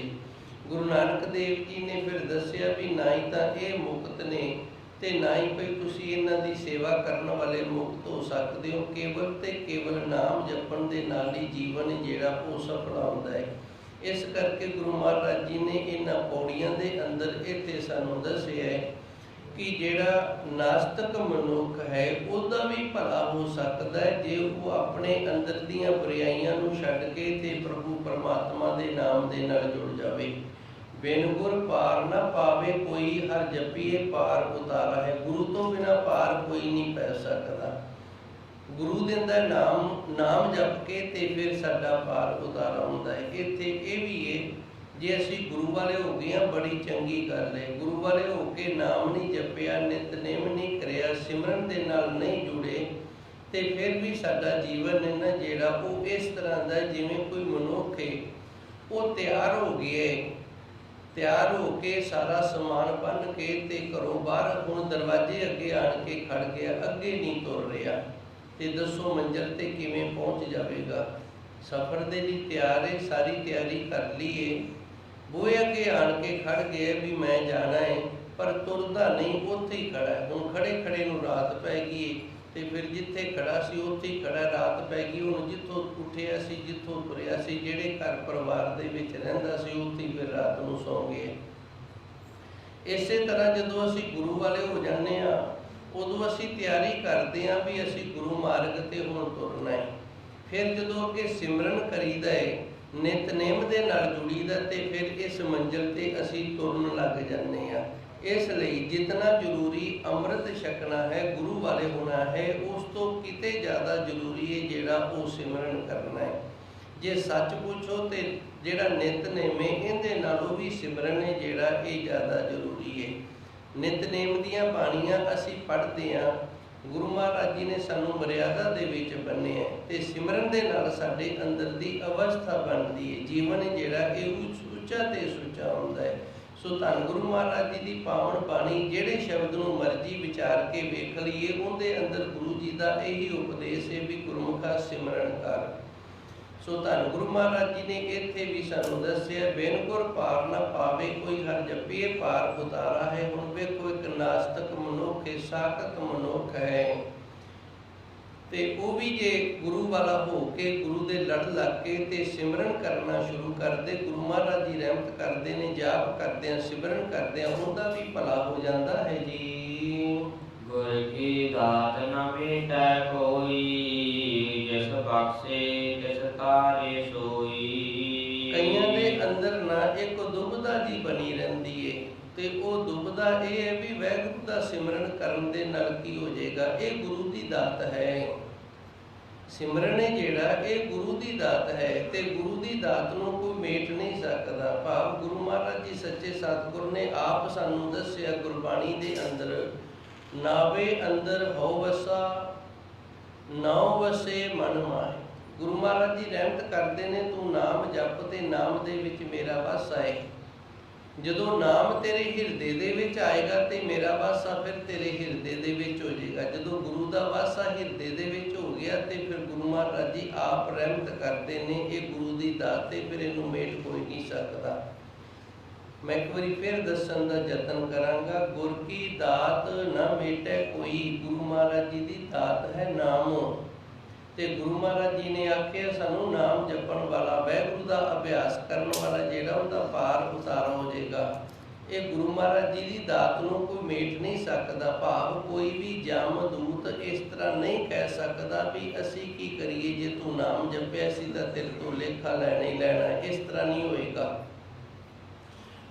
ਗੁਰੂ ਨਾਨਕ ਦੇਵ ਜੀ ਨੇ ਫਿਰ ਦੱਸਿਆ ਵੀ ਨਾ ਹੀ ਤਾਂ ਇਹ ਮੁਕਤ ਨੇ ਤੇ ਨਾ ਹੀ ਭਈ ਤੁਸੀਂ ਇਹਨਾਂ ਦੀ ਸੇਵਾ ਕਰਨ ਵਾਲੇ ਮੁਕਤ ਹੋ ਸਕਦੇ ਹੋ। ਕੇਵਲ ਤੇ ਕੇਵਲ ਨਾਮ ਜਪਣ ਦੇ ਨਾਲ ਹੀ ਜੀਵਨ ਜਿਹੜਾ ਉਹ ਸਫਲ ਹੁੰਦਾ ਹੈ। ਇਸ ਕਰਕੇ ਗੁਰੂ ਮਹਾਰਾਜ ਜੀ ਨੇ ਇਹਨਾਂ ਪੌੜੀਆਂ ਦੇ ਅੰਦਰ ਇੱਥੇ ਸਾਨੂੰ ਦੱਸਿਆ ਹੈ ਕਿ ਜਿਹੜਾ ਨਾਸਤਕ ਮਨੁੱਖ ਹੈ ਉਹਦਾ ਵੀ ਭਲਾ ਹੋ ਸਕਦਾ ਹੈ ਜੇ ਉਹ ਆਪਣੇ ਅੰਦਰ ਦੀਆਂ ਬੁਰਾਈਆਂ ਨੂੰ ਛੱਡ ਕੇ ਤੇ ਪ੍ਰਭੂ ਪਰਮਾਤਮਾ ਦੇ ਨਾਮ ਦੇ ਨਾਲ ਜੁੜ ਜਾਵੇ। ਬਿਨ ਗੁਰ ਪਾਰ ਨਾ ਪਾਵੇ ਕੋਈ, ਹਰ ਜਪੀਏ ਪਾਰ ਉਤਾਰਾ ਹੈ। ਗੁਰੂ ਤੋਂ ਬਿਨਾ ਪਾਰ ਕੋਈ ਨਹੀਂ ਪੈ ਸਕਦਾ। ਗੁਰੂ ਦੇ ਦਾ ਨਾਮ ਜਪ ਕੇ ਤੇ ਫਿਰ ਸਾਡਾ ਪਾਰ ਉਤਾਰਾ ਹੁੰਦਾ ਹੈ। ਇੱਥੇ ਇਹ ਵੀ ਹੈ, ਜੇ ਅਸੀਂ ਗੁਰੂ ਵਾਲੇ ਹੋ ਗਏ ਹਾਂ ਬੜੀ ਚੰਗੀ ਗੱਲ ਹੈ। ਗੁਰੂ ਵਾਲੇ ਹੋ ਕੇ ਨਾਮ ਨਹੀਂ ਜਪਿਆ, ਨਿਤਨੇਮ ਨਹੀਂ ਕਰਿਆ, ਸਿਮਰਨ ਦੇ ਨਾਲ ਨਹੀਂ ਜੁੜੇ ਤੇ ਫਿਰ ਵੀ ਸਾਡਾ ਜੀਵਨ ਹੈ ਨਾ ਜਿਹੜਾ ਉਹ ਇਸ ਤਰ੍ਹਾਂ ਦਾ ਜਿਵੇਂ ਕੋਈ ਮਨੁੱਖ ਹੈ ਉਹ ਤਿਆਰ ਹੋ ਗਿਆ, ਤਿਆਰ ਹੋ ਕੇ ਸਾਰਾ ਸਮਾਨ ਬੰਨ੍ਹ ਕੇ ਤੇ ਘਰੋਂ ਬਾਹਰ ਹੁਣ ਦਰਵਾਜ਼ੇ ਅੱਗੇ ਆਣ ਕੇ ਖੜ ਗਿਆ, ਅੱਗੇ ਨਹੀਂ ਤੁਰ ਰਿਹਾ ਤੇ ਦੱਸੋ ਮੰਜ਼ਿਲ ਤੇ ਕਿਵੇਂ ਪਹੁੰਚ ਜਾਵੇਗਾ। ਸਫ਼ਰ ਦੇ ਲਈ ਤਿਆਰ ਹੈ, ਸਾਰੀ ਤਿਆਰੀ ਕਰ ਲਈਏ, ਬੂਹੇ ਅੱਗੇ ਆਣ ਕੇ ਖੜ ਗਿਆ ਵੀ ਮੈਂ ਜਾਣਾ ਹੈ, ਪਰ ਤੁਰਦਾ ਨਹੀਂ, ਉੱਥੇ ਹੀ ਖੜਾ ਹੈ। ਹੁਣ ਖੜੇ ਖੜੇ ਨੂੰ ਰਾਤ ਪੈ ਗਈ ਤੇ ਫਿਰ ਜਿੱਥੇ ਖੜਾ ਸੀ ਉੱਥੇ ਹੀ ਖੜਾ, ਰਾਤ ਪੈ ਗਈ। ਹੁਣ ਜਿੱਥੋਂ ਉੱਠਿਆ ਸੀ, ਜਿੱਥੋਂ ਤੁਰਿਆ ਸੀ, ਜਿਹੜੇ ਘਰ ਪਰਿਵਾਰ ਦੇ ਵਿੱਚ ਰਹਿੰਦਾ ਸੀ ਉੱਥੇ ਫਿਰ ਰਾਤ ਨੂੰ ਸੌਂ ਗਏ। ਇਸੇ ਤਰ੍ਹਾਂ ਜਦੋਂ ਅਸੀਂ ਗੁਰੂ ਵਾਲੇ ਹੋ ਜਾਂਦੇ ਹਾਂ ਉਦੋਂ ਅਸੀਂ ਤਿਆਰੀ ਕਰਦੇ ਹਾਂ ਵੀ ਅਸੀਂ ਗੁਰੂ ਮਾਰਗ ਤੇ ਹੁਣ ਤੁਰਨਾ ਹੈ। ਫਿਰ ਜਦੋਂ ਅੱਗੇ ਸਿਮਰਨ ਕਰੀਦਾ ਹੈ, ਨਿਤਨੇਮ ਦੇ ਨਾਲ ਜੁੜੀਦਾ ਤੇ ਫਿਰ ਇਸ ਮੰਜ਼ਿਲ ਤੇ ਅਸੀਂ ਤੁਰਨ ਲੱਗ ਜਾਂਦੇ ਹਾਂ। ਇਸ ਲਈ ਜਿਤਨਾ ਜ਼ਰੂਰੀ ਅੰਮ੍ਰਿਤ ਛਕਣਾ ਹੈ, ਗੁਰੂ ਵਾਲੇ ਹੋਣਾ ਹੈ, ਉਸ ਤੋਂ ਕਿਤੇ ਜ਼ਿਆਦਾ ਜ਼ਰੂਰੀ ਹੈ ਜਿਹੜਾ ਉਹ ਸਿਮਰਨ ਕਰਨਾ ਹੈ। ਜੇ ਸੱਚ ਪੁੱਛੋ ਤੇ ਜਿਹੜਾ ਨਿਤਨੇਮ ਹੈ ਇਹਦੇ ਨਾਲੋਂ ਵੀ ਸਿਮਰਨ ਹੈ ਜਿਹੜਾ ਇਹ ਜ਼ਿਆਦਾ ਜ਼ਰੂਰੀ ਹੈ। ਨਿਤਨੇਮ ਦੀਆਂ ਬਾਣੀਆਂ ਅਸੀਂ ਪੜ੍ਹਦੇ ਹਾਂ, ਗੁਰੂ ਮਹਾਰਾਜ ਜੀ ਨੇ ਸਾਨੂੰ ਮਰਿਆਦਾ ਦੇ ਵਿੱਚ ਬੰਨਿਆ ਤੇ ਸਿਮਰਨ ਦੇ ਨਾਲ ਸਾਡੇ ਅੰਦਰ ਦੀ ਅਵਸਥਾ ਬਣਦੀ ਹੈ। ਜੀਵਨ ਜਿਹੜਾ ਇਹ ਉੱਚਾ ਤੇ ਸੁੱਚਾ ਹੁੰਦਾ ਹੈ। ਸੋ ਧੰਨ ਗੁਰੂ ਮਹਾਰਾਜ ਜੀ ਦੀ ਪਾਵਨ ਬਾਣੀ ਜਿਹੜੇ ਸ਼ਬਦ ਨੂੰ ਮਰਜ਼ੀ ਵਿਚਾਰ ਕੇ ਵੇਖ ਲਈਏ, ਉਹਦੇ ਅੰਦਰ ਗੁਰੂ ਜੀ ਦਾ ਇਹੀ ਉਪਦੇਸ਼ ਹੈ ਵੀ ਗੁਰਮੁਖਾ ਸਿਮਰਨ ਕਰ। ਸੋ ਧੰਨ ਗੁਰੂ ਮਹਾਰਾਜ ਜੀ ਨੇ ਇੱਥੇ ਵੀ ਸਾਨੂੰ ਦੱਸਿਆ, ਬਿਨ ਗੁਰ ਪਾਰ ਨਾ ਪਾਵੇ ਕੋਈ, ਹਰ ਜਪੀਏ ਪਾਰ ਉਤਾਰਾ ਹੈ। ਹੁਣ ਵੇਖੋ ਇੱਕ ਨਾਸਤਕ ਮਨੁੱਖ ਹੈ, ਸਾਖਤ ਮਨੁੱਖ ਹੈ, ਤੇ ਉਹ ਵੀ ਜੇ ਗੁਰੂ ਵਾਲਾ ਹੋ ਕੇ ਗੁਰੂ ਦੇ ਲੜ ਲੱਗ ਕੇ ਤੇ ਸਿਮਰਨ ਕਰਨਾ ਸ਼ੁਰੂ ਕਰਦੇ, ਗੁਰੂ ਮਹਾਰਾਜ ਜੀ ਰਹਿਮਤ ਕਰਦੇ ਨੇ, ਜਾਪ ਕਰਦੇ ਆ, ਸਿਮਰਨ ਕਰਦੇ ਆ, ਉਹਦਾ ਵੀ ਭਲਾ ਹੋ ਜਾਂਦਾ ਹੈ ਜੀ। ਗੁਰ ਕੀ ਦਾਤ ਨ ਮੇਟੈ ਕੋਈ, ਜਿਸ ਬਖਸ਼ੇ ਤਿਸ ਤਾਰੇ ਸੋਈ। ਕਈਆਂ ਦੇ ਅੰਦਰ ਨਾ ਇੱਕ ਦੁਬਿਧਾ ਜੀ ਬਣੀ ਰਹਿੰਦੀ ਏ, ਤੇ ਉਹ ਦੁਬਿਧਾ ਇਹ ਹੈ ਵੀ ਵਾਹਿਗੁਰੂ ਦਾ ਸਿਮਰਨ ਕਰਨ ਦੇ ਨਾਲ ਕੀ ਹੋ ਜਾਏਗਾ। ਇਹ ਗੁਰੂ ਦੀ ਦਾਤ ਹੈ। ਸਿਮਰਨ ਜਿਹੜਾ ਇਹ ਗੁਰੂ ਦੀ ਦਾਤ ਹੈ, ਤੇ ਗੁਰੂ ਦੀ ਦਾਤ ਨੂੰ ਕੋਈ ਮੇਟ ਨਹੀਂ ਸਕਦਾ। ਭਾਵ ਗੁਰੂ ਮਹਾਰਾਜ ਜੀ ਸੱਚੇ ਸਤਿਗੁਰ ਨੇ ਆਪ ਸਾਨੂੰ ਦੱਸਿਆ ਗੁਰਬਾਣੀ ਦੇ ਅੰਦਰ, ਨਾਵੇ ਅੰਦਰ ਹੋ ਵਸਾ ਨਾਉ ਵਸੇ ਮਨ ਮਾਏ। ਗੁਰੂ ਮਹਾਰਾਜ ਜੀ ਰਹਿਮਤ ਕਰਦੇ ਨੇ, ਤੂੰ ਨਾਮ ਜਪ ਤੇ ਨਾਮ ਦੇ ਵਿੱਚ ਮੇਰਾ ਵਸ ਆਏ। ਜਦੋਂ ਨਾਮ ਤੇਰੇ ਹਿਰਦੇ ਦੇ ਵਿੱਚ ਆਏਗਾ ਤੇ ਮੇਰਾ ਵਾਸਾ ਫਿਰ ਤੇਰੇ ਹਿਰਦੇ ਦੇ ਵਿੱਚ ਹੋ ਜਾਏਗਾ। ਜਦੋਂ ਗੁਰੂ ਦਾ ਵਾਸਾ ਹਿਰਦੇ ਦੇ ਵਿੱਚ ਹੋ ਗਿਆ ਤੇ ਫਿਰ ਗੁਰੂ ਮਹਾਰਾਜ ਜੀ ਆਪ ਰਹਿਮਤ ਕਰਦੇ ਨੇ। ਇਹ ਗੁਰੂ ਦੀ ਦਾਤ ਹੈ, ਫਿਰ ਇਹਨੂੰ ਮੇਟ ਕੋਈ ਨਹੀਂ ਸਕਦਾ। ਮੈਂ ਇੱਕ ਵਾਰੀ ਫਿਰ ਦੱਸਣ ਦਾ ਯਤਨ ਕਰਾਂਗਾ, ਗੁਰ ਕੀ ਦਾਤ ਨਾ ਮੇਟੈ ਕੋਈ। ਗੁਰੂ ਮਹਾਰਾਜ ਜੀ ਦੀ ਦਾਤ ਹੈ ਨਾਮ, ਤੇ ਗੁਰੂ ਮਹਾਰਾਜ ਜੀ ਨੇ ਆਖਿਆ ਸਾਨੂੰ ਨਾਮ ਜਪਣ ਵਾਲਾ, ਵਾਹਿਗੁਰੂ ਦਾ ਅਭਿਆਸ ਕਰਨ ਵਾਲਾ ਜਿਹੜਾ, ਉਹਦਾ ਪਾਰ ਉਤਾਰਾ ਹੋ ਜਾਏਗਾ। ਇਹ ਗੁਰੂ ਮਹਾਰਾਜ ਜੀ ਦੀ ਦਾਤ ਨੂੰ ਕੋਈ ਮੇਟ ਨਹੀਂ ਸਕਦਾ। ਭਾਵ ਕੋਈ ਵੀ ਜਮ ਦੂਤ ਇਸ ਤਰ੍ਹਾਂ ਨਹੀਂ ਕਹਿ ਸਕਦਾ ਵੀ ਅਸੀਂ ਕੀ ਕਰੀਏ, ਜੇ ਤੂੰ ਨਾਮ ਜਪਿਆ ਸੀ ਤਾਂ ਤੇਰੇ ਤੋਂ ਲੇਖਾ ਲੈਣਾ ਹੀ ਲੈਣਾ। ਇਸ ਤਰ੍ਹਾਂ ਨਹੀਂ ਹੋਏਗਾ।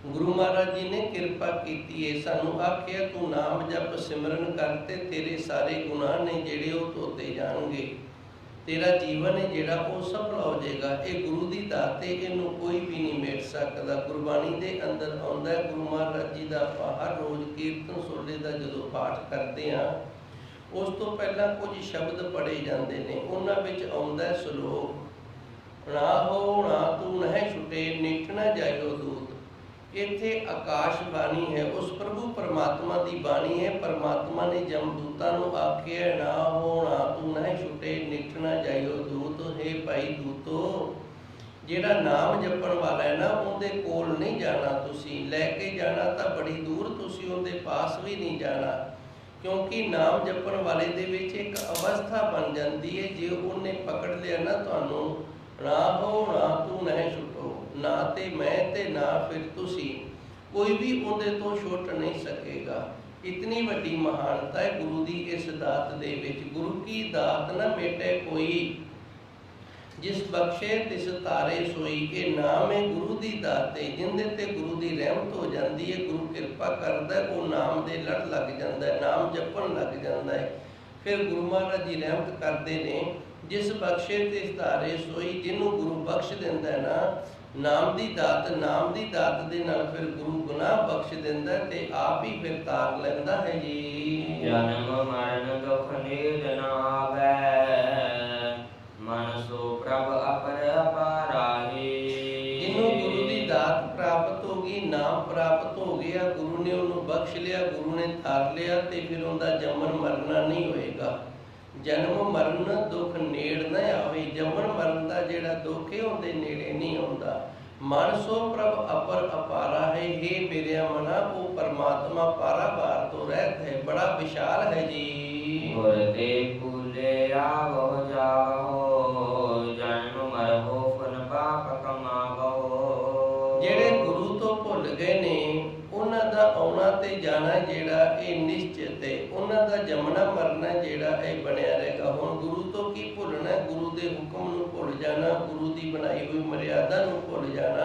ਗੁਰੂ ਮਹਾਰਾਜ ਜੀ ਨੇ ਕਿਰਪਾ ਕੀਤੀ ਹੈ, ਸਾਨੂੰ ਆਖਿਆ ਤੂੰ ਨਾਮ ਜਪ ਸਿਮਰਨ ਕਰ ਤੇ ਤੇਰੇ ਸਾਰੇ ਗੁਨਾਹ ਨੇ ਜਿਹੜੇ ਉਹ ਧੋਤੇ ਜਾਣਗੇ। ਤੇਰਾ ਜੀਵਨ ਹੈ ਜਿਹੜਾ ਉਹ ਸਫਲ ਹੋ ਜਾਏਗਾ। ਇਹ ਗੁਰੂ ਦੀ ਦਾਤ ਹੈ, ਇਹਨੂੰ ਕੋਈ ਵੀ ਨਹੀਂ ਮੇਟ ਸਕਦਾ। ਗੁਰਬਾਣੀ ਦੇ ਅੰਦਰ ਆਉਂਦਾ ਹੈ, ਗੁਰੂ ਮਹਾਰਾਜ ਜੀ ਦਾ ਆਪਾਂ ਹਰ ਰੋਜ਼ ਕੀਰਤਨ ਸੋਲੇ ਦਾ ਜਦੋਂ ਪਾਠ ਕਰਦੇ ਹਾਂ, ਉਸ ਤੋਂ ਪਹਿਲਾਂ ਕੁਝ ਸ਼ਬਦ ਪੜ੍ਹੇ ਜਾਂਦੇ ਨੇ। ਉਹਨਾਂ ਵਿੱਚ ਆਉਂਦਾ ਹੈ ਸ਼ਲੋਕ, ਨਾ ਹੋ ਨਾ ਤੂੰ ਨਹਿ ਛੁਟੇ ਨਿਠ ਨਾ ਜਾਇਓ ਦੂਤ। ਇੱਥੇ ਆਕਾਸ਼ ਬਾਣੀ ਹੈ, ਉਸ ਪ੍ਰਭੂ ਪਰਮਾਤਮਾ ਦੀ ਬਾਣੀ ਹੈ। ਪਰਮਾਤਮਾ ਨੇ ਜਮਦੂਤਾਂ ਨੂੰ ਆਖਿਆ, ਨਾ ਹੋ ਨਾ ਤੂੰ ਨਹਿ ਛੁਟੇ ਨਿਠ ਨਾ ਜਾਇਓ ਦੂਤ। ਹੈ ਭਾਈ ਦੂਤੋ, ਜਿਹੜਾ ਨਾਮ ਜਪਣ ਵਾਲਾ ਹੈ ਨਾ, ਉਹਦੇ ਕੋਲ ਨਹੀਂ ਜਾਣਾ ਤੁਸੀਂ। ਲੈ ਕੇ ਜਾਣਾ ਤਾਂ ਬੜੀ ਦੂਰ, ਤੁਸੀਂ ਉਹਦੇ ਪਾਸ ਵੀ ਨਹੀਂ ਜਾਣਾ। ਕਿਉਂਕਿ ਨਾਮ ਜਪਣ ਵਾਲੇ ਦੇ ਵਿੱਚ ਇੱਕ ਅਵਸਥਾ ਬਣ ਜਾਂਦੀ ਹੈ, ਜੇ ਉਹਨੇ ਪਕੜ ਲਿਆ ਨਾ ਤੁਹਾਨੂੰ, ਨਾ ਹੋ ਨਾ ਤੂੰ ਨਹਿ ਛੁਟੋ, ਨਾ ਤੇ ਮੈਂ ਤੇ ਨਾ ਫਿਰ ਤੁਸੀਂ, ਕੋਈ ਵੀ ਉਹਦੇ ਤੋਂ ਛੁੱਟ ਨਹੀਂ ਸਕੇਗਾ। ਇਤਨੀ ਵੱਡੀ ਮਹਾਨਤਾ ਹੈ ਗੁਰੂ ਦੀ ਇਸ ਦਾਤ ਦੇ ਵਿੱਚ। ਗੁਰੂ ਕੀ ਦਾਤ ਨਾ ਮੇਟੇ ਕੋਈ, ਜਿਸ ਬਖਸ਼ੇ ਤਿਸ ਤਾਰੇ ਸੋਈ। ਇਹ ਨਾਮ ਹੈ ਗੁਰੂ ਦੀ ਦਾਤ ਹੈ, ਜਿੰਦੇ ਤੇ ਗੁਰੂ ਦੀ ਰਹਿਮਤ ਹੋ ਜਾਂਦੀ ਹੈ। ਗੁਰੂ ਕਿਰਪਾ ਕਰਦਾ, ਉਹ ਨਾਮ ਦੇ ਲੜ ਲੱਗ ਜਾਂਦਾ ਹੈ, ਨਾਮ ਜਪਣ ਲੱਗ ਜਾਂਦਾ ਹੈ। ਫਿਰ ਗੁਰੂ ਮਹਾਰਾਜ ਜੀ ਰਹਿਮਤ ਕਰਦੇ ਨੇ, ਜਿਸ ਬਖਸ਼ੇ ਤਿਸ ਤਾਰੇ ਸੋਈ। ਜਿਹਨੂੰ ਗੁਰੂ ਬਖਸ਼ ਦਿੰਦਾ ਹੈ ਨਾ ਨਾਮ ਦੀ ਦਾਤ, ਨਾਮ ਦੀ ਦਾਤ ਦੇ ਨਾਲ ਫਿਰ ਗੁਰੂ ਗੁਨਾਹ ਬਖਸ਼ ਦਿੰਦਾ ਤੇ ਆਪ ਹੀ ਫਿਰ ਤਾਰ ਲੈਂਦਾ ਹੈ ਜੀ। ਜਨਮ ਮਰਨ ਦੁਖ ਨੀਰ ਨ ਆਵੈ, ਮਨ ਸੋ ਪ੍ਰਭ ਅਪਰ ਅਪਾਰਾਹੀ। ਜਿਹਨੂੰ ਗੁਰੂ ਦੀ ਦਾਤ ਪ੍ਰਾਪਤ ਹੋ ਗਈ, ਨਾਮ ਪ੍ਰਾਪਤ ਹੋ ਗਿਆ, ਗੁਰੂ ਨੇ ਉਹਨੂੰ ਬਖਸ਼ ਲਿਆ, ਗੁਰੂ ਨੇ ਤਾਰ ਲਿਆ, ਤੇ ਫਿਰ ਉਹਦਾ ਜੰਮਣ ਮਰਨਾ ਨਹੀਂ ਹੋਏਗਾ। ਜਨਮ ਮਰਨ ਦੁੱਖ ਨੇੜ ਨਾ ਆਵੇ। ਜੰਮਣ ਮਰਨ ਦਾ ਜਿਹੜਾ ਦੁੱਖ ਹੈ ਉਹਦੇ ਨੇੜੇ ਨਹੀਂ ਆਉਂਦਾ। ਮਨ ਸੋ ਪ੍ਰਭ ਅਪਰ ਅਪਾਰਾ ਹੈ। ਹੇ ਮੇਰਿਆ ਮਨਾ, ਉਹ ਪਰਮਾਤਮਾ ਪਾਰਾਵਾਰ ਤੋਂ ਰਹਿਤ ਹੈ, ਬੜਾ ਵਿਸ਼ਾਲ ਹੈ ਜੀ। ਗੁਰ ਤੇ ਭੁਲੇ ਆਵੋ ਜਾਵੋ, ਜਨਮ ਮਰਹੁ ਫੁਨ ਪਾਪ ਕਮਾਵੋ। ਜਿਹੜੇ ਗੁਰੂ ਤੋਂ ਭੁੱਲ ਗਏ ਨੇ, ਉਹਨਾਂ ਦਾ ਆਉਣਾ ਤੇ ਜਾਣਾ ਜਿਹੜਾ ਇਹ ਨਿਸ਼ਚਿਤ ਹੈ। ਉਹਨਾਂ ਦਾ ਜੰਮਣਾ ਮਰਨਾ ਜਿਹੜਾ ਇਹ ਬਣਿਆ ਰਹੇਗਾ। ਹੁਣ ਗੁਰੂ ਤੋਂ ਕੀ ਭੁੱਲਣਾ? ਗੁਰੂ ਦੇ ਹੁਕਮ ਨੂੰ ਭੁੱਲ ਜਾਣਾ, ਗੁਰੂ ਦੀ ਬਣਾਈ ਹੋਈ ਮਰਿਆਦਾ ਨੂੰ ਭੁੱਲ ਜਾਣਾ।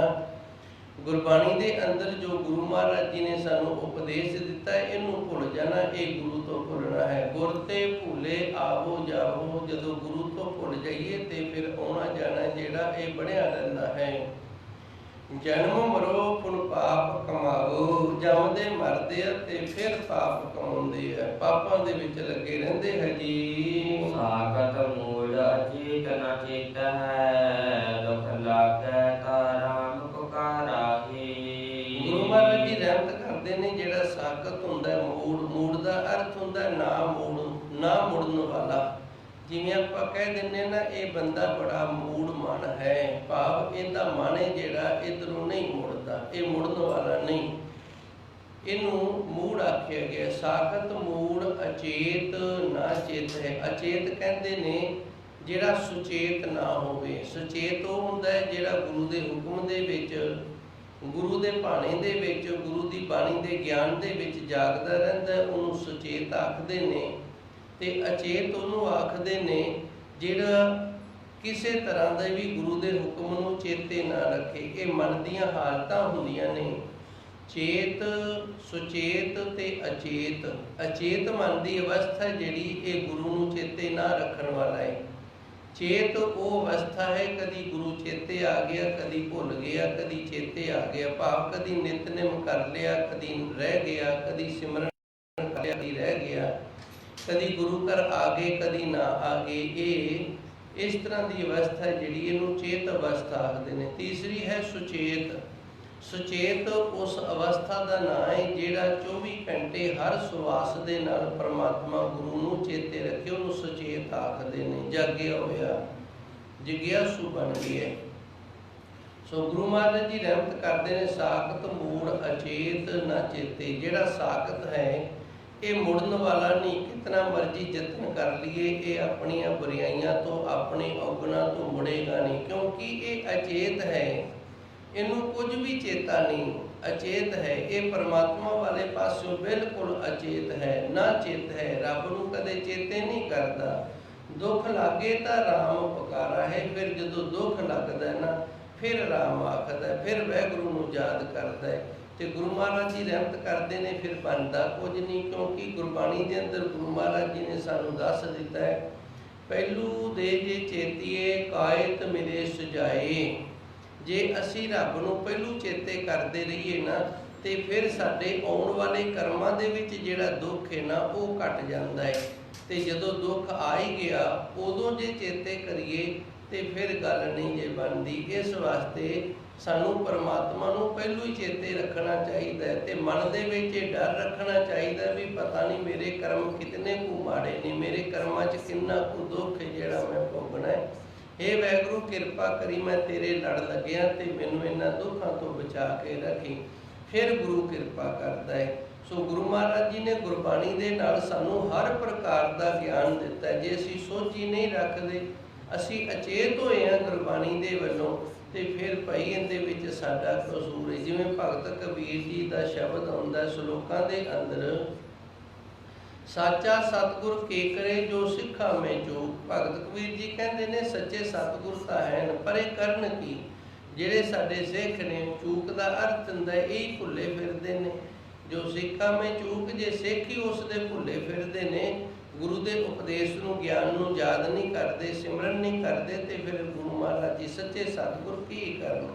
ਗੁਰਬਾਣੀ ਦੇ ਅੰਦਰ ਜੋ ਗੁਰੂ ਮਹਾਰਾਜ ਜੀ ਨੇ ਸਾਨੂੰ ਉਪਦੇਸ਼ ਦਿੱਤਾ ਇਹਨੂੰ ਭੁੱਲ ਜਾਣਾ, ਇਹ ਗੁਰੂ ਤੋਂ ਭੁੱਲਣਾ ਹੈ। ਗੁਰ ਤੇ ਭੁੱਲੇ ਆਵੋ ਜਾਵੋ, ਜਦੋਂ ਗੁਰੂ ਤੋਂ ਭੁੱਲ ਜਾਈਏ ਤੇ ਫਿਰ ਆਉਣਾ ਜਾਣਾ ਜਿਹੜਾ ਇਹ ਬਣਿਆ ਰਹਿੰਦਾ ਹੈ। ਜਨਮ ਮਰੋ ਪੁਨ ਪਾਪ ਕਮਾਓ, ਜੰਮਦੇ ਮਰਦੇ ਆ ਤੇ ਫਿਰ ਪਾਪ ਕਮਾਉਂਦੇ ਆ, ਪਾਪਾਂ ਦੇ ਵਿੱਚ ਲੱਗੇ ਰਹਿੰਦੇ ਹੈ ਜੀ। ਸਾਗਤ ਮੂਲ ਅਚੇਤ ਨ ਚੇਤ ਹੈ, ਦੁਖ ਲਾਗੈ ਤਾ ਰਾਮ ਪੁਕਾਰਾਹੀ। ਗੁਰੂ ਮਹਾਰਾਜ ਜੀ ਰਹਿਮਤ ਕਰਦੇ ਨੇ, ਜਿਹੜਾ ਸਾਗਤ ਹੁੰਦਾ ਮੂੜ ਦਾ ਅਰਥ ਹੁੰਦਾ ਨਾ ਮੁੜਨ ਵਾਲਾ। ਜਿਵੇਂ ਆਪਾਂ ਕਹਿ ਦਿੰਦੇ ਨਾ ਇਹ ਬੰਦਾ ਬੜਾ ਮੂੜ ਮਨ ਹੈ, ਭਾਵ ਇਹਦਾ ਮਨ ਹੈ ਜਿਹੜਾ ਇਧਰੋਂ ਨਹੀਂ ਮੁੜਦਾ, ਇਹ ਮੁੜਨ ਵਾਲਾ ਨਹੀਂ, ਇਹਨੂੰ ਮੂੜ ਆਖਿਆ ਗਿਆ। ਸਾਖਤ ਮੂੜ ਅਚੇਤ ਨਾ ਚੇਤ ਹੈ। ਅਚੇਤ ਕਹਿੰਦੇ ਨੇ ਜਿਹੜਾ ਸੁਚੇਤ ਨਾ ਹੋਵੇ। ਸੁਚੇਤ ਉਹ ਹੁੰਦਾ ਹੈ ਜਿਹੜਾ ਗੁਰੂ ਦੇ ਹੁਕਮ ਦੇ ਵਿੱਚ, ਗੁਰੂ ਦੇ ਭਾਣੇ ਦੇ ਵਿੱਚ, ਗੁਰੂ ਦੀ ਬਾਣੀ ਦੇ ਗਿਆਨ ਦੇ ਵਿੱਚ ਜਾਗਦਾ ਰਹਿੰਦਾ, ਉਹਨੂੰ ਸੁਚੇਤ ਆਖਦੇ ਨੇ। ਤੇ ਅਚੇਤ ਉਹਨੂੰ ਆਖਦੇ ਨੇ ਜਿਹੜਾ ਕਿਸੇ ਤਰ੍ਹਾਂ ਦਾ ਵੀ ਗੁਰੂ ਦੇ ਹੁਕਮ ਨੂੰ ਚੇਤੇ ਨਾ ਰੱਖੇ। ਇਹ ਮਨ ਦੀਆਂ ਹਾਲਤਾਂ ਹੁੰਦੀਆਂ ਨੇ, ਚੇਤ, ਸੁਚੇਤ ਤੇ ਅਚੇਤ। ਅਚੇਤ ਮਨ ਦੀ ਅਵਸਥਾ ਜਿਹੜੀ ਇਹ ਗੁਰੂ ਨੂੰ ਚੇਤੇ ਨਾ ਰੱਖਣ ਵਾਲਾ ਹੈ। ਚੇਤ ਉਹ ਅਵਸਥਾ ਹੈ ਕਦੀ ਗੁਰੂ ਚੇਤੇ ਆ ਗਿਆ, ਕਦੀ ਭੁੱਲ ਗਿਆ, ਕਦੀ ਚੇਤੇ ਆ ਗਿਆ, ਭਾਵ ਕਦੀ ਨਿਤਨੇਮ ਕਰ ਲਿਆ, ਕਦੀ ਰਹਿ ਗਿਆ, ਕਦੀ ਸਿਮਰਨ ਕਰ ਲਿਆ, ਕਦੀ ਰਹਿ ਗਿਆ, ਕਦੀ ਗੁਰੂ ਘਰ ਆ ਗਏ, ਕਦੀ ਨਾ ਆ ਗਏ। ਇਹ ਇਸ ਤਰ੍ਹਾਂ ਦੀ ਅਵਸਥਾ ਜਿਹੜੀ ਇਹਨੂੰ ਚੇਤ ਅਵਸਥਾ ਆਖਦੇ ਨੇ। ਤੀਸਰੀ ਹੈ ਸੁਚੇਤ। ਸੁਚੇਤ ਉਸ ਅਵਸਥਾ ਦਾ ਨਾਂ ਹੈ ਜਿਹੜਾ 24 ਘੰਟੇ ਹਰ ਸਵਾਸ ਦੇ ਨਾਲ ਪਰਮਾਤਮਾ ਗੁਰੂ ਨੂੰ ਚੇਤੇ ਰੱਖੇ, ਉਹਨੂੰ ਸੁਚੇਤ ਆਖਦੇ ਨੇ। ਜਾਗਿਆ ਹੋਇਆ, ਜਿਗਿਆਸੂ ਬਣ ਗਿਆ। ਸੋ ਗੁਰੂ ਮਹਾਰਾਜ ਜੀ ਰਹਿਮਤ ਕਰਦੇ ਨੇ, ਸਾਖਤ ਮੂੜ ਅਚੇਤ ਨਾ ਚੇਤੇ। ਜਿਹੜਾ ਸਾਖਤ ਹੈ ਇਹ ਮੁੜਨ ਵਾਲਾ ਨਹੀਂ, ਕਿਤਨਾ ਮਰਜੀ ਯਤਨ ਕਰ ਲਈਏ ਇਹ ਆਪਣੀਆਂ ਬੁਰਾਈਆਂ ਤੋਂ, ਆਪਣੇ ਔਗਣਾਂ ਤੋਂ ਮੁੜੇਗਾ ਨਹੀਂ, ਕਿਉਂਕਿ ਇਹ ਅਚੇਤ ਹੈ, ਇਹਨੂੰ ਕੁਝ ਵੀ ਚੇਤਾ ਨਹੀਂ। ਅਚੇਤ ਹੈ, ਇਹ ਪਰਮਾਤਮਾ ਵਾਲੇ ਪਾਸਿਓਂ ਬਿਲਕੁਲ ਅਚੇਤ ਹੈ, ਨਾ ਚੇਤ ਹੈ, ਰੱਬ ਨੂੰ ਕਦੇ ਚੇਤੇ ਨਹੀਂ ਕਰਦਾ। ਦੁੱਖ ਲਾਗੇ ਤਾਂ ਰਾਮ ਪੁਕਾਰਾ ਹੈ, ਫਿਰ ਜਦੋਂ ਦੁੱਖ ਲੱਗਦਾ ਨਾ ਫਿਰ ਰਾਮ ਆਖਦਾ, ਫਿਰ ਵਾਹਿਗੁਰੂ ਨੂੰ ਯਾਦ ਕਰਦਾ ਹੈ। ਤੇ ਗੁਰੂ ਮਹਾਰਾਜ ਜੀ ਰਹਿਮਤ ਕਰਦੇ ਨੇ, ਫਿਰ ਬਣਦਾ ਕੁਝ ਨਹੀਂ, ਕਿਉਂਕਿ ਗੁਰਬਾਣੀ ਦੇ ਅੰਦਰ ਗੁਰੂ ਮਹਾਰਾਜ ਜੀ ਨੇ ਸਾਨੂੰ ਦੱਸ ਦਿੱਤਾ ਹੈ, ਪਹਿਲੂ ਦੇ ਜੇ ਚੇਤੀਏ ਕਾਇਤ ਮਿਲੇ ਸੁਜਾਏ। ਜੇ ਅਸੀਂ ਰੱਬ ਨੂੰ ਪਹਿਲੂ ਚੇਤੇ ਕਰਦੇ ਰਹੀਏ ਨਾ ਤੇ ਫਿਰ ਸਾਡੇ ਆਉਣ ਵਾਲੇ ਕਰਮਾਂ ਦੇ ਵਿੱਚ ਜਿਹੜਾ ਦੁੱਖ ਹੈ ਨਾ ਉਹ ਘਟ ਜਾਂਦਾ ਹੈ। ਤੇ ਜਦੋਂ ਦੁੱਖ ਆ ਹੀ ਗਿਆ ਉਦੋਂ ਜੇ ਚੇਤੇ ਕਰੀਏ ਤੇ ਫਿਰ ਗੱਲ ਨਹੀਂ ਜੇ ਬਣਦੀ। ਇਸ ਵਾਸਤੇ ਸਾਨੂੰ ਪਰਮਾਤਮਾ ਨੂੰ ਪਹਿਲੋਂ ਹੀ ਚੇਤੇ ਰੱਖਣਾ ਚਾਹੀਦਾ ਹੈ ਤੇ ਮਨ ਦੇ ਵਿੱਚ ਇਹ ਡਰ ਰੱਖਣਾ ਚਾਹੀਦਾ ਵੀ ਪਤਾ ਨਹੀਂ ਮੇਰੇ ਕਰਮ ਕਿਤਨੇ ਕੁ ਮਾੜੇ ਨੇ, ਮੇਰੇ ਕਰਮਾਂ 'ਚ ਕਿੰਨਾ ਕੁ ਦੁੱਖ ਹੈ ਜਿਹੜਾ ਮੈਂ ਭੋਗਣਾ ਹੈ। ਇਹ ਵਾਹਿਗੁਰੂ ਕਿਰਪਾ ਕਰੀ, ਮੈਂ ਤੇਰੇ ਲੜ ਲੱਗਿਆ ਤੇ ਮੈਨੂੰ ਇਹਨਾਂ ਦੁੱਖਾਂ ਤੋਂ ਬਚਾ ਕੇ ਰੱਖੀ। ਫਿਰ ਗੁਰੂ ਕਿਰਪਾ ਕਰਦਾ ਹੈ। ਸੋ ਗੁਰੂ ਮਹਾਰਾਜ ਜੀ ਨੇ ਗੁਰਬਾਣੀ ਦੇ ਨਾਲ ਸਾਨੂੰ ਹਰ ਪ੍ਰਕਾਰ ਦਾ ਗਿਆਨ ਦਿੱਤਾ। ਜੇ ਅਸੀਂ ਸੋਚੀ ਨਹੀਂ ਰੱਖਦੇ, ਅਸੀਂ ਅਚੇਤ ਹੋਏ ਹਾਂ ਗੁਰਬਾਣੀ ਦੇ ਵੱਲੋਂ, ਤੇ ਫਿਰ ਭਾਈ ਇਹਦੇ ਵਿੱਚ ਸਾਡਾ ਕਸੂਰ ਹੈ। ਜਿਵੇਂ ਭਗਤ ਕਬੀਰ ਜੀ ਦਾ ਸ਼ਬਦ ਆਉਂਦਾ ਸ਼ਲੋਕਾਂ ਦੇ ਅੰਦਰ, ਸਾਚਾ ਸਤਿਗੁਰ ਕੇ ਕਰੇ ਜੋ ਸਿੱਖਾ ਮੈਂ ਚੂਕ। ਭਗਤ ਕਬੀਰ ਜੀ ਕਹਿੰਦੇ ਨੇ ਸੱਚੇ ਸਤਿਗੁਰ ਤਾਂ ਹਨ, ਪਰ ਇਹ ਕਰਨ ਕੀ? ਜਿਹੜੇ ਸਾਡੇ ਸਿੱਖ ਨੇ, ਚੂਕ ਦਾ ਅਰਥ ਹੁੰਦਾ ਇਹ ਭੁੱਲੇ ਫਿਰਦੇ ਨੇ। ਜੋ ਸਿੱਖਾ ਮੈਂ ਚੂਕ, ਜੇ ਸਿੱਖ ਹੀ ਉਸ ਦੇ ਭੁੱਲੇ ਫਿਰਦੇ ਨੇ, ਗੁਰੂ ਦੇ ਉਪਦੇਸ਼ ਨੂੰ, ਗਿਆਨ ਨੂੰ ਯਾਦ ਨਹੀਂ ਕਰਦੇ, ਸਿਮਰਨ ਨਹੀਂ ਕਰਦੇ, ਤੇ ਫਿਰ ਗੁਰੂ ਮਹਾਰਾਜ ਜੀ ਸੱਚੇ ਸਤਿਗੁਰ ਕੀ ਕਰਨ।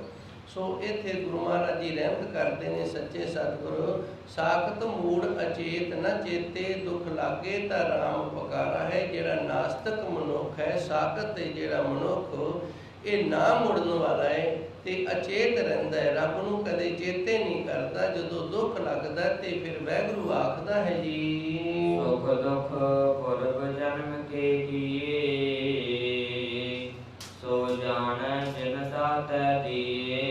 ਸੋ ਇੱਥੇ ਗੁਰੂ ਮਹਾਰਾਜ ਜੀ ਰਹਿਮਤ ਕਰਦੇ ਨੇ, ਸੱਚੇ ਸਤਿਗੁਰ ਸਾਖਤ ਮੂੜ ਅਚੇਤ ਨਾ ਚੇਤੇ, ਦੁੱਖ ਲਾਗੇ ਤਾਂ ਰਾਮ ਪੁਕਾਰਾ ਹੈ। ਜਿਹੜਾ ਨਾਸਤਕ ਮਨੁੱਖ ਹੈ, ਸਾਖਤ ਹੈ ਜਿਹੜਾ ਮਨੁੱਖ, ਇਹ ਨਾ ਮੁੜਨ ਵਾਲਾ ਹੈ ਤੇ ਅਚੇਤ ਰਹਿੰਦਾ ਹੈ, ਰੱਬ ਨੂੰ ਕਦੇ ਚੇਤੇ ਨਹੀਂ ਕਰਦਾ। ਜਦੋਂ ਦੁੱਖ ਲੱਗਦਾ ਤੇ ਫਿਰ ਵਾਹਿਗੁਰੂ ਆਖਦਾ ਹੈ ਜੀ, ਸੁਖ ਦੁਖ ਪੁਰਬ ਜਨਮ ਕੇ ਜੀਏ, ਸੋ ਜਾਣੈ ਜਿਨ ਦਾਤੈ ਦੀਏ।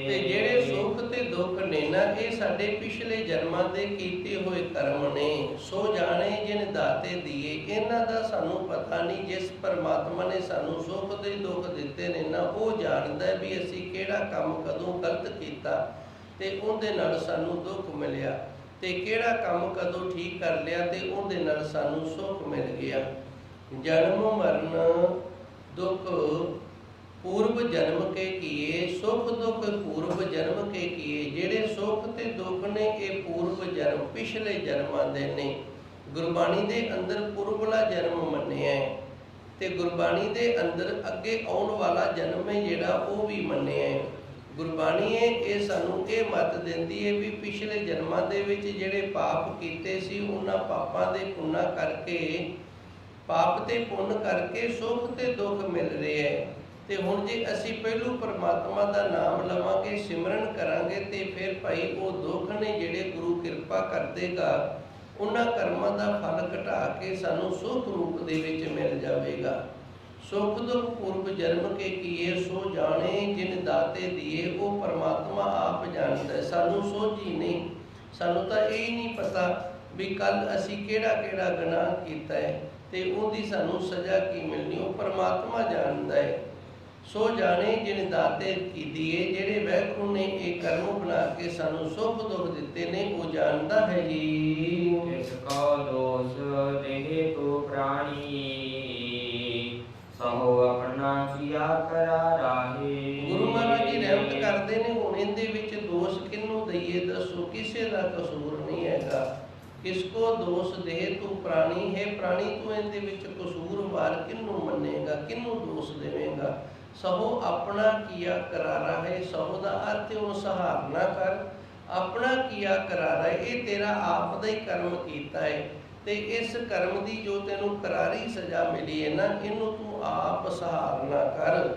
ਤੇ ਜਿਹੜੇ ਸੁਖ ਤੇ ਦੁੱਖ ਨੇ ਨਾ, ਇਹ ਸਾਡੇ ਪਿਛਲੇ ਜਨਮਾਂ ਦੇ ਕੀਤੇ ਹੋਏ ਕਰਮ ਨੇ। ਸੋ ਜਾਣੇ ਜਿਨ ਦਾਤੇ ਦੀਏ, ਇਹਨਾਂ ਦਾ ਸਾਨੂੰ ਪਤਾ ਨਹੀਂ। ਜਿਸ ਪਰਮਾਤਮਾ ਨੇ ਸਾਨੂੰ ਸੁਖ ਤੇ ਦੁੱਖ ਦਿੱਤੇ ਨੇ ਨਾ, ਉਹ ਜਾਣਦਾ ਵੀ ਅਸੀਂ ਕਿਹੜਾ ਕੰਮ ਕਦੋਂ ਗਲਤ ਕੀਤਾ ਤੇ ਉਹਦੇ ਨਾਲ ਸਾਨੂੰ ਦੁੱਖ ਮਿਲਿਆ, ਤੇ ਕਿਹੜਾ ਕੰਮ ਕਦੋਂ ਠੀਕ ਕਰ ਲਿਆ ਤੇ ਉਹਦੇ ਨਾਲ ਸਾਨੂੰ ਸੁੱਖ ਮਿਲ ਗਿਆ। ਜਨਮ ਮਰਨ ਦੁੱਖ पूर्व जन्म के किए सुख दुख पूर्व जन्म के किए। ਜਿਹੜੇ ਸੁਖ ਤੇ ਦੁੱਖ ਨੇ ਇਹ ਪੂਰਵ ਜਨਮ ਪਿਛਲੇ ਜਨਮਾਂ ਦੇ ਨੇ। ਗੁਰਬਾਣੀ ਦੇ ਅੰਦਰ ਪੁਰਬਲਾ ਜਨਮ ਮੰਨਿਆ ਹੈ ਤੇ ਗੁਰਬਾਣੀ ਦੇ ਅੰਦਰ ਅੱਗੇ ਆਉਣ ਵਾਲਾ ਜਨਮ ਹੈ ਜਿਹੜਾ ਉਹ ਵੀ ਮੰਨਿਆ ਹੈ। ਗੁਰਬਾਣੀ ਹੈ ਇਹ ਸਾਨੂੰ ਇਹ ਮੱਤ ਦਿੰਦੀ ਹੈ ਵੀ ਪਿਛਲੇ ਜਨਮਾਂ ਦੇ ਵਿੱਚ ਜਿਹੜੇ ਪਾਪ ਕੀਤੇ ਸੀ ਉਹਨਾਂ ਪਾਪਾਂ ਦੇ ਪੁੰਨਾਂ ਕਰਕੇ ਪਾਪ ਤੇ ਪੁੰਨ ਕਰਕੇ ਸੁਖ ਤੇ ਦੁੱਖ ਮਿਲ ਰਿਹਾ ਹੈ। ਤੇ ਹੁਣ ਜੇ ਅਸੀਂ ਪਹਿਲੂ ਪਰਮਾਤਮਾ ਦਾ ਨਾਮ ਲਵਾਂਗੇ ਸਿਮਰਨ ਕਰਾਂਗੇ ਤੇ ਫਿਰ ਭਾਈ ਉਹ ਦੁੱਖ ਨੇ ਜਿਹੜੇ ਗੁਰੂ ਕਿਰਪਾ ਕਰ ਦੇਗਾ ਉਹਨਾਂ ਕਰਮਾਂ ਦਾ ਫਲ ਘਟਾ ਕੇ ਸਾਨੂੰ ਸੁਖ ਰੂਪ ਦੇ ਵਿੱਚ ਮਿਲ ਜਾਵੇਗਾ। ਸੁਖ ਦੁੱਖ ਪੂਰਬ ਜਨਮ ਕੇ ਕੀਏ ਸੋ ਜਾਣੇ ਜਿਨ ਦਾਤੇ ਦੀਏ। ਉਹ ਪਰਮਾਤਮਾ ਆਪ ਜਾਣਦਾ, ਸਾਨੂੰ ਸੋਝੀ ਨਹੀਂ। ਸਾਨੂੰ ਤਾਂ ਇਹ ਨਹੀਂ ਪਤਾ ਵੀ ਕੱਲ ਅਸੀਂ ਕਿਹੜਾ ਕਿਹੜਾ ਗੁਨਾਹ ਕੀਤਾ ਹੈ ਤੇ ਉਹਦੀ ਸਾਨੂੰ ਸਜ਼ਾ ਕੀ ਮਿਲਣੀ, ਉਹ ਪਰਮਾਤਮਾ ਜਾਣਦਾ ਹੈ। ਸੋ ਜਾਣੇ ਜਿਨ ਦਾਤੇ ਕੀ ਦੀਏ। ਜਿਹੜੇ ਵਾਹਿਗੁਰੂ ਨੇ ਇਹ ਕਰਮ ਬਣਾ ਕੇ ਸਾਨੂੰ ਸੁਖ ਦੁੱਖ ਦਿੱਤੇ ਨੇ ਉਹ ਜਾਣਦਾ ਹੈ ਜੀ। ਇਸ ਕਾ ਦੋਸ ਦੇਹ ਤੋ ਪ੍ਰਾਣੀ ਸਹੋ ਆਪਣਾ ਕੀਆ ਕਰਾ ਰਾਹੇ। ਗੁਰੂ ਮਹਾਰਾਜ ਜੀ ਰਹਿਮਤ ਕਰਦੇ ਨੇ ਹੁਣ ਇਹਦੇ ਵਿੱਚ ਦੋਸ਼ ਕਿਹਨੂੰ ਦਈਏ ਦੱਸੋ, ਕਿਸੇ ਦਾ ਕਸੂਰ ਨਹੀਂ ਹੈਗਾ। ਕਿਸ ਕੋ ਦੋਸ਼ ਦੇਹ ਤੂੰ ਪ੍ਰਾਣੀ ਹੈ। ਪ੍ਰਾਣੀ ਤੂੰ ਇਹਦੇ ਵਿੱਚ ਕਸੂਰਵਾਰ ਕਿਹਨੂੰ ਮੰਨੇਗਾ, ਕਿਹਨੂੰ ਦੋਸ਼ ਦੇਵੇਂਗਾ। ਸਹੋ ਆਪਣਾ ਕੀਆ ਕਰਾਰਾ ਹੈ। ਸਹੋ ਦਾ ਅਰਥ ਉਹਨੂੰ ਸਹਾਰਨਾ ਕਰ। ਆਪਣਾ ਕੀਆ ਕਰਾਰਾ ਇਹ ਤੇਰਾ ਆਪ ਦਾ ਹੀ ਕਰਮ ਕੀਤਾ ਹੈ ਤੇ ਇਸ ਕਰਮ ਦੀ ਜੋ ਤੈਨੂੰ ਕਰਾਰੀ ਸਜ਼ਾ ਮਿਲੀ ਹੈ ਨਾ ਇਹਨੂੰ ਤੂੰ ਆਪ ਸਹਾਰਨਾ ਕਰ।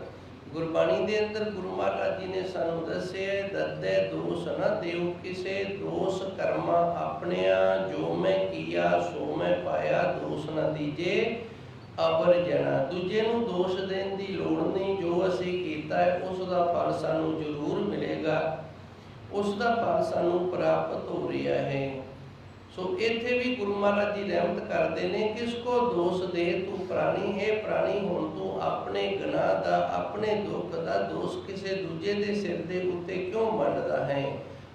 ਗੁਰਬਾਣੀ ਦੇ ਅੰਦਰ ਗੁਰੂ ਮਹਾਰਾਜ ਜੀ ਨੇ ਸਾਨੂੰ ਦੱਸਿਆ ਦੱਦੇ ਦੋਸ਼ ਨਾ ਦਿਓ ਕਿਸੇ। ਦੋਸ਼ ਕਰਮਾ ਆਪਣਿਆਂ ਜੋ ਮੈਂ ਕੀਆ ਸੋ ਮੈਂ ਪਾਇਆ। ਦੋਸ਼ ਨਾ ਦੀਜੇ ਅਵਰ ਜਣਾ। ਦੂਜੇ ਨੂੰ ਦੋਸ਼ ਦੇਣ ਦੀ ਲੋੜ ਨਹੀਂ। ਜੋ ਅਸੀਂ ਕੀਤਾ ਹੈ ਉਸ ਦਾ ਫਲ ਸਾਨੂੰ ਜ਼ਰੂਰ ਮਿਲੇਗਾ, ਉਸ ਦਾ ਫਲ ਸਾਨੂੰ ਪ੍ਰਾਪਤ ਹੋ ਰਿਹਾ ਹੈ। ਸੋ ਇੱਥੇ ਵੀ ਗੁਰੂ ਮਹਾਰਾਜ ਜੀ ਰਹਿਮਤ ਕਰਦੇ ਨੇ ਕਿਸ ਕੋ ਦੋਸ਼ ਦੇ ਤੂੰ ਪ੍ਰਾਣੀ ਹੈ। ਪ੍ਰਾਣੀ ਹੁਣ ਤੂੰ ਆਪਣੇ ਗੁਨਾਹ ਦਾ ਆਪਣੇ ਦੁੱਖ ਦਾ ਦੋਸ਼ ਕਿਸੇ ਦੂਜੇ ਦੇ ਸਿਰ ਦੇ ਉੱਤੇ ਕਿਉਂ ਮੰਨਦਾ ਹੈ।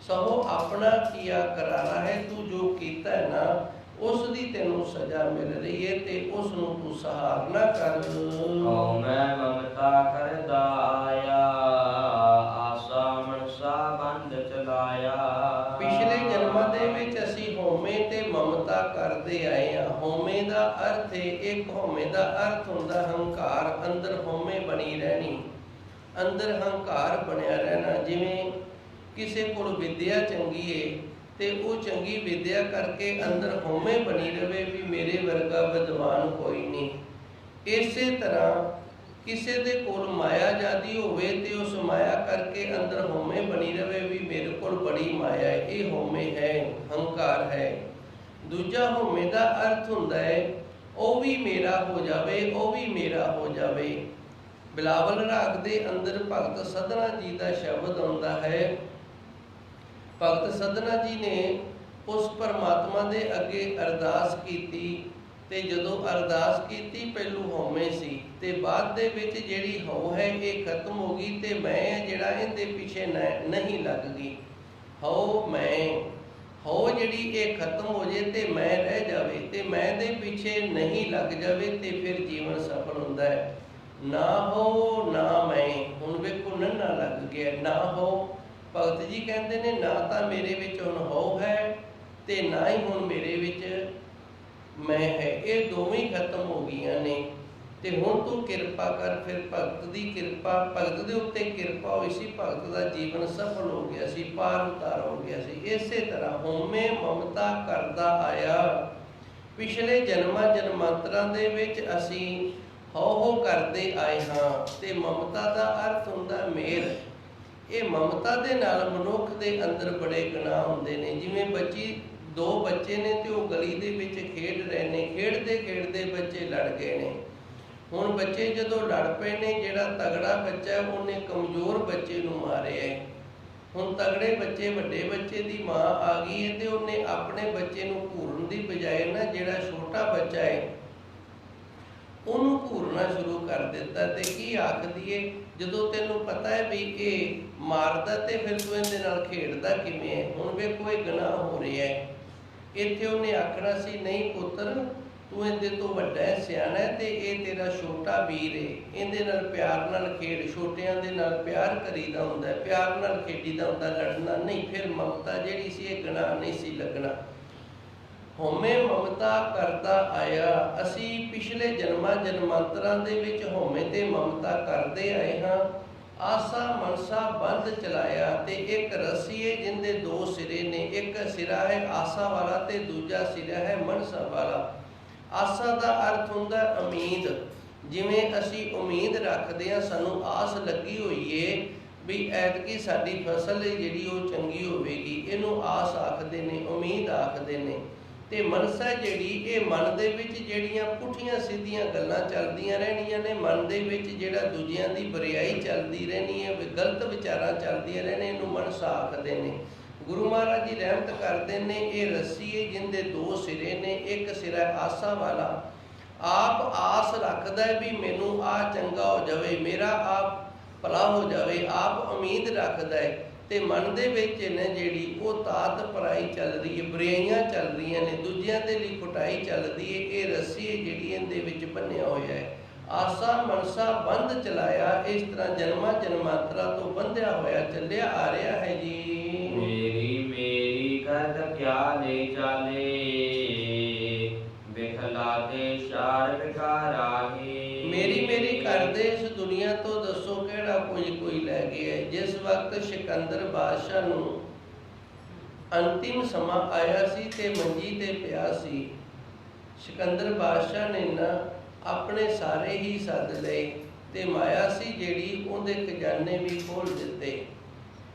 ਸਹੋ ਆਪਣਾ ਕੀਆ ਕਰਾਰਾ ਹੈ। ਤੂੰ ਜੋ ਕੀਤਾ ਹੈ ਨਾ ਉਸ ਦੀ ਤੈਨੂੰ ਸਜ਼ਾ ਮਿਲ ਰਹੀ ਹੈ ਤੇ ਉਸ ਨੂੰ ਤੂੰ ਸਹਾਰਨਾ ਕਰ। ਹਉ ਮੈਂ ਮਮਤਾ ਕਰਦਾ ਆਇਆ ਆਸਾ ਮਨਸਾ ਬੰਦ ਚਲਾਇਆ। ਪਿਛਲੇ ਜਨਮਾਂ ਦੇ ਵਿੱਚ ਅਸੀਂ ਹਉਮੈ ਤੇ ਮਮਤਾ ਕਰਦੇ ਆਏ ਹਾਂ। ਹਉਮੈ ਦਾ ਅਰਥ ਹੈ ਇੱਕ ਹਉਮੈ ਦਾ ਅਰਥ ਹੁੰਦਾ ਹੰਕਾਰ। ਅੰਦਰ ਹਉਮੈ ਬਣੀ ਰਹਿਣੀ, ਅੰਦਰ ਹੰਕਾਰ ਬਣਿਆ ਰਹਿਣਾ। ਜਿਵੇਂ ਕਿਸੇ ਕੋਲ ਵਿਦਿਆ ਚੰਗੀ ਹੈ ਤੇ ਉਹ ਚੰਗੀ ਵਿਦਿਆ ਕਰਕੇ ਅੰਦਰ ਹਉਮੈ ਬਣੀ ਰਵੇ ਵੀ ਮੇਰੇ ਵਰਗਾ ਵਿਦਵਾਨ ਕੋਈ ਨਹੀਂ। ਇਸੇ ਤਰ੍ਹਾਂ ਕਿਸੇ ਦੇ ਕੋਲ ਮਾਇਆ ਜਾਦੀ ਹੋਵੇ ਤੇ ਉਸ ਮਾਇਆ ਕਰਕੇ ਅੰਦਰ ਹਉਮੈ ਬਣੀ ਰਵੇ ਵੀ ਮੇਰੇ ਕੋਲ ਬੜੀ ਮਾਇਆ ਹੈ। ਇਹ ਹਉਮੈ ਹੈ, ਹੰਕਾਰ ਹੈ। ਦੂਜਾ ਹਉਮੈ ਦਾ ਅਰਥ ਹੁੰਦਾ ਹੈ ਉਹ ਵੀ ਮੇਰਾ ਹੋ ਜਾਵੇ, ਉਹ ਵੀ ਮੇਰਾ ਹੋ ਜਾਵੇ। ਬਿਲਾਵਲ ਰਾਗ ਦੇ ਅੰਦਰ ਭਗਤ ਸਧਨਾ ਜੀ ਦਾ ਸ਼ਬਦ ਆਉਂਦਾ ਹੈ। ਭਗਤ ਸਧਨਾ ਜੀ ਨੇ ਉਸ ਪਰਮਾਤਮਾ ਦੇ ਅੱਗੇ ਅਰਦਾਸ ਕੀਤੀ ਤੇ ਜਦੋਂ ਅਰਦਾਸ ਕੀਤੀ ਪਹਿਲੂ ਹਉਮੈ ਸੀ ਤੇ ਬਾਅਦ ਦੇ ਵਿੱਚ ਜਿਹੜੀ ਹਉ ਹੈ ਇਹ ਖਤਮ ਹੋ ਗਈ ਤੇ ਮੈਂ ਜਿਹੜਾ ਇਹਦੇ ਪਿੱਛੇ ਨਹੀਂ ਲੱਗ ਗਈ। ਹਉ ਮੈਂ ਹਉ ਜਿਹੜੀ ਇਹ ਖਤਮ ਹੋ ਜੇ ਤੇ ਮੈਂ ਰਹਿ ਜਾਵੇ ਤੇ ਮੈਂ ਦੇ ਪਿੱਛੇ ਨਹੀਂ ਲੱਗ ਜਾਵੇ ਤੇ ਫਿਰ ਜੀਵਨ ਸਫਲ ਹੁੰਦਾ ਹੈ। ਨਾ ਹੋ ਨਾ ਮੈਂ। ਹੁਣ ਵੇਖੋ ਨੰਨਾ ਲੱਗ ਗਿਆ ਨਾ ਹੋ। ਭਗਤ ਜੀ ਕਹਿੰਦੇ ਨੇ ਨਾ ਤਾਂ ਮੇਰੇ ਵਿੱਚ ਹੁਣ ਹਉ ਹੈ ਤੇ ਨਾ ਹੀ ਹੁਣ ਮੇਰੇ ਵਿੱਚ ਮੈਂ ਹੈ। ਇਹ ਦੋਵੇਂ ਖਤਮ ਹੋ ਗਈਆਂ ਨੇ ਤੇ ਹੁਣ ਤੂੰ ਕਿਰਪਾ ਕਰ। ਫਿਰ ਭਗਤ ਦੀ ਕਿਰਪਾ, ਭਗਤ ਦੇ ਉੱਤੇ ਕਿਰਪਾ ਹੋਈ ਸੀ, ਭਗਤ ਦਾ ਜੀਵਨ ਸਫਲ ਹੋ ਗਿਆ ਸੀ, ਪਾਰ ਉਤਾਰ ਹੋ ਗਿਆ ਸੀ। ਇਸੇ ਤਰ੍ਹਾਂ ਹਉਮੈ ਮਮਤਾ ਕਰਦਾ ਆਇਆ। ਪਿਛਲੇ ਜਨਮਾਂ ਜਨਮਾਂਤਰਾਂ ਦੇ ਵਿੱਚ ਅਸੀਂ ਹਉ ਕਰਦੇ ਆਏ ਹਾਂ ਤੇ ਮਮਤਾ ਦਾ ਅਰਥ ਹੁੰਦਾ ਮੇਰ। ਇਹ ਮਮਤਾ ਦੇ ਨਾਲ ਮਨੁੱਖ ਦੇ ਅੰਦਰ ਬੜੇ ਗੁਨਾਹ ਹੁੰਦੇ ਨੇ। ਜਿਵੇਂ ਦੋ ਬੱਚੇ ਨੇ ਤੇ ਉਹ ਗਲੀ ਦੇ ਵਿੱਚ ਖੇਡ ਰਹੇ ਨੇ। ਖੇਡਦੇ ਖੇਡਦੇ ਬੱਚੇ ਲੜ ਗਏ ਨੇ। ਹੁਣ ਬੱਚੇ ਜਦੋਂ ਲੜ ਪਏ ਨੇ ਜਿਹੜਾ ਤਗੜਾ ਬੱਚਾ ਉਹਨੇ ਕਮਜ਼ੋਰ ਬੱਚੇ ਨੂੰ ਮਾਰਿਆ। ਹੁਣ ਤਗੜੇ ਬੱਚੇ ਵੱਡੇ ਬੱਚੇ ਦੀ ਮਾਂ ਆ ਗਈ ਹੈ ਤੇ ਉਹਨੇ ਆਪਣੇ ਬੱਚੇ ਨੂੰ ਘੂਰਨ ਦੀ ਬਜਾਏ ਨਾ ਜਿਹੜਾ ਛੋਟਾ ਬੱਚਾ ਹੈ ਉਹਨੂੰ ਘੂਰਨਾ ਸ਼ੁਰੂ ਕਰ ਦਿੱਤਾ। ਤੇ ਕੀ ਆਖਦੀ ਏ ਜਦੋਂ ਤੈਨੂੰ ਪਤਾ ਹੈ ਵੀ ਇਹ ਮਾਰਦਾ ਤੇ ਫਿਰ ਤੂੰ ਇਹਦੇ ਨਾਲ ਖੇਡਦਾ ਕਿਵੇਂ ਹੈ। ਹੁਣ ਵੇਖੋ ਇਹ ਗੁਨਾਹ ਹੋ ਰਿਹਾ ਹੈ। ਇੱਥੇ ਉਹਨੇ ਆਖਣਾ ਸੀ ਨਹੀਂ ਪੁੱਤਰ ਤੂੰ ਇਹਦੇ ਤੋਂ ਵੱਡਾ ਹੈ, ਸਿਆਣਾ ਹੈ, ਤੇ ਇਹ ਤੇਰਾ ਛੋਟਾ ਵੀਰ ਹੈ, ਇਹਦੇ ਨਾਲ ਪਿਆਰ ਨਾਲ ਖੇਡ। ਛੋਟਿਆਂ ਦੇ ਨਾਲ ਪਿਆਰ ਕਰੀਦਾ ਹੁੰਦਾ, ਪਿਆਰ ਨਾਲ ਖੇਡੀਦਾ ਹੁੰਦਾ, ਲੜਨਾ ਨਹੀਂ। ਫਿਰ ਮਮਤਾ ਜਿਹੜੀ ਸੀ ਇਹ ਗੁਨਾਹ ਨਹੀਂ ਸੀ ਲੱਗਣਾ। ਹਉਮੈ ਮਮਤਾ ਕਰਦਾ ਆਇਆ। ਅਸੀਂ ਪਿਛਲੇ ਜਨਮਾਂ ਜਨਮਾਂਤਰਾਂ ਦੇ ਵਿੱਚ ਹਉਮੈ ਤੇ ਮਮਤਾ ਕਰਦੇ ਆਏ ਹਾਂ। ਆਸਾ ਮਨਸਾ ਬੰਧ ਚਲਾਇਆ। ਤੇ ਇੱਕ ਰੱਸੀ ਹੈ ਜਿੰਦੇ ਦੋ ਸਿਰੇ ਨੇ, ਇੱਕ ਸਿਰਾ ਹੈ ਆਸਾ ਵਾਲਾ ਤੇ ਦੂਜਾ ਸਿਰਾ ਹੈ ਮਨਸਾ ਵਾਲਾ। ਆਸਾ ਦਾ ਅਰਥ ਹੁੰਦਾ ਉਮੀਦ। ਜਿਵੇਂ ਅਸੀਂ ਉਮੀਦ ਰੱਖਦੇ ਹਾਂ, ਸਾਨੂੰ ਆਸ ਲੱਗੀ ਹੋਈ ਏ ਵੀ ਐਤਕੀ ਸਾਡੀ ਫਸਲ ਜਿਹੜੀ ਉਹ ਚੰਗੀ ਹੋਵੇਗੀ, ਇਹਨੂੰ ਆਸ ਆਖਦੇ ਨੇ, ਉਮੀਦ ਆਖਦੇ ਨੇ। ਤੇ ਮਨਸਾ ਜਿਹੜੀ, ਇਹ ਮਨ ਦੇ ਵਿੱਚ ਜਿਹੜੀਆਂ ਪੁੱਠੀਆਂ ਸਿੱਧੀਆਂ ਗੱਲਾਂ ਚੱਲਦੀਆਂ ਰਹਿਣੀਆਂ ਨੇ, ਮਨ ਦੇ ਵਿੱਚ ਜਿਹੜਾ ਦੂਜਿਆਂ ਦੀ ਬੁਰਾਈ ਚੱਲਦੀ ਰਹਿਣੀ ਹੈ, ਗਲਤ ਵਿਚਾਰਾਂ ਚੱਲਦੀਆਂ ਰਹਿਣੇ, ਇਹਨੂੰ ਮਨਸਾ ਆਖਦੇ ਨੇ। ਗੁਰੂ ਮਹਾਰਾਜ ਜੀ ਰਹਿਮਤ ਕਰਦੇ ਨੇ, ਇਹ ਰੱਸੀ ਹੈ ਜਿੰਦੇ ਦੋ ਸਿਰੇ ਨੇ, ਇੱਕ ਸਿਰਾ ਆਸਾ ਵਾਲਾ। ਆਪ ਆਸ ਰੱਖਦਾ ਹੈ ਵੀ ਮੈਨੂੰ ਆਹ ਚੰਗਾ ਹੋ ਜਾਵੇ, ਮੇਰਾ ਆਪ ਭਲਾ ਹੋ ਜਾਵੇ, ਆਪ ਉਮੀਦ ਰੱਖਦਾ ਹੈ। ਤੇ ਮਨ ਦੇ ਵਿੱਚ ਨੇ ਜਿਹੜੀ ਉਹ ਤਾਤ ਪਰਾਈ ਚੱਲ ਰਹੀ ਹੈ, ਬੁਰਾਈਆਂ ਚੱਲ ਰਹੀਆਂ ਨੇ, ਦੂਜਿਆਂ ਦੇ ਲਈ ਕੁਟਾਈ ਚੱਲਦੀ ਹੈ। ਇਹ ਰੱਸੀ ਹੈ ਜਿਹੜੀ ਇਹਦੇ ਵਿੱਚ ਬੰਨਿਆ ਹੋਇਆ ਹੈ। ਆਸਾ ਮਨਸਾ ਬੰਧ ਚਲਾਇਆ। ਇਸ ਤਰ੍ਹਾਂ ਜਨਮਾਂ ਜਨਮਾਂਤਰਾਂ ਤੋਂ ਬੰਧਿਆ ਹੋਇਆ ਚੱਲਿਆ ਆ ਰਿਹਾ ਹੈ ਜੀ। ਮੇਰੀ ਮੇਰੀ ਕਰਤ ਕਿਆ ਲੈ ਚਾਲੇ, ਬਿਖਲਾਤੇ ਸ਼ਾਰ ਬਿਕਾਰਾਹੀ। ਮੇਰੀ ਮੇਰੀ ਕਰਦੇ ਇਸ ਦੁਨੀਆ ਤੋਂ ਦੱਸੋ ਕਿਹੜਾ ਕੋਈ ਲੈ ਗਿਆ। ਜਿਸ ਵਕਤ ਸਿਕੰਦਰ ਬਾਦਸ਼ਾਹ ਨੂੰ ਅੰਤਿਮ ਸਮਾਂ ਆਇਆ ਸੀ ਤੇ ਮੰਜੀ ਤੇ ਪਿਆ ਸੀ, ਸਿਕੰਦਰ ਬਾਦਸ਼ਾਹ ਨੇ ਨਾ ਆਪਣੇ ਸਾਰੇ ਹੀ ਸੱਦ ਲਏ ਤੇ ਮਾਇਆ ਸੀ ਜਿਹੜੀ ਉਹਦੇ ਖਜ਼ਾਨੇ ਵੀ ਖੋਲ ਦਿੱਤੇ।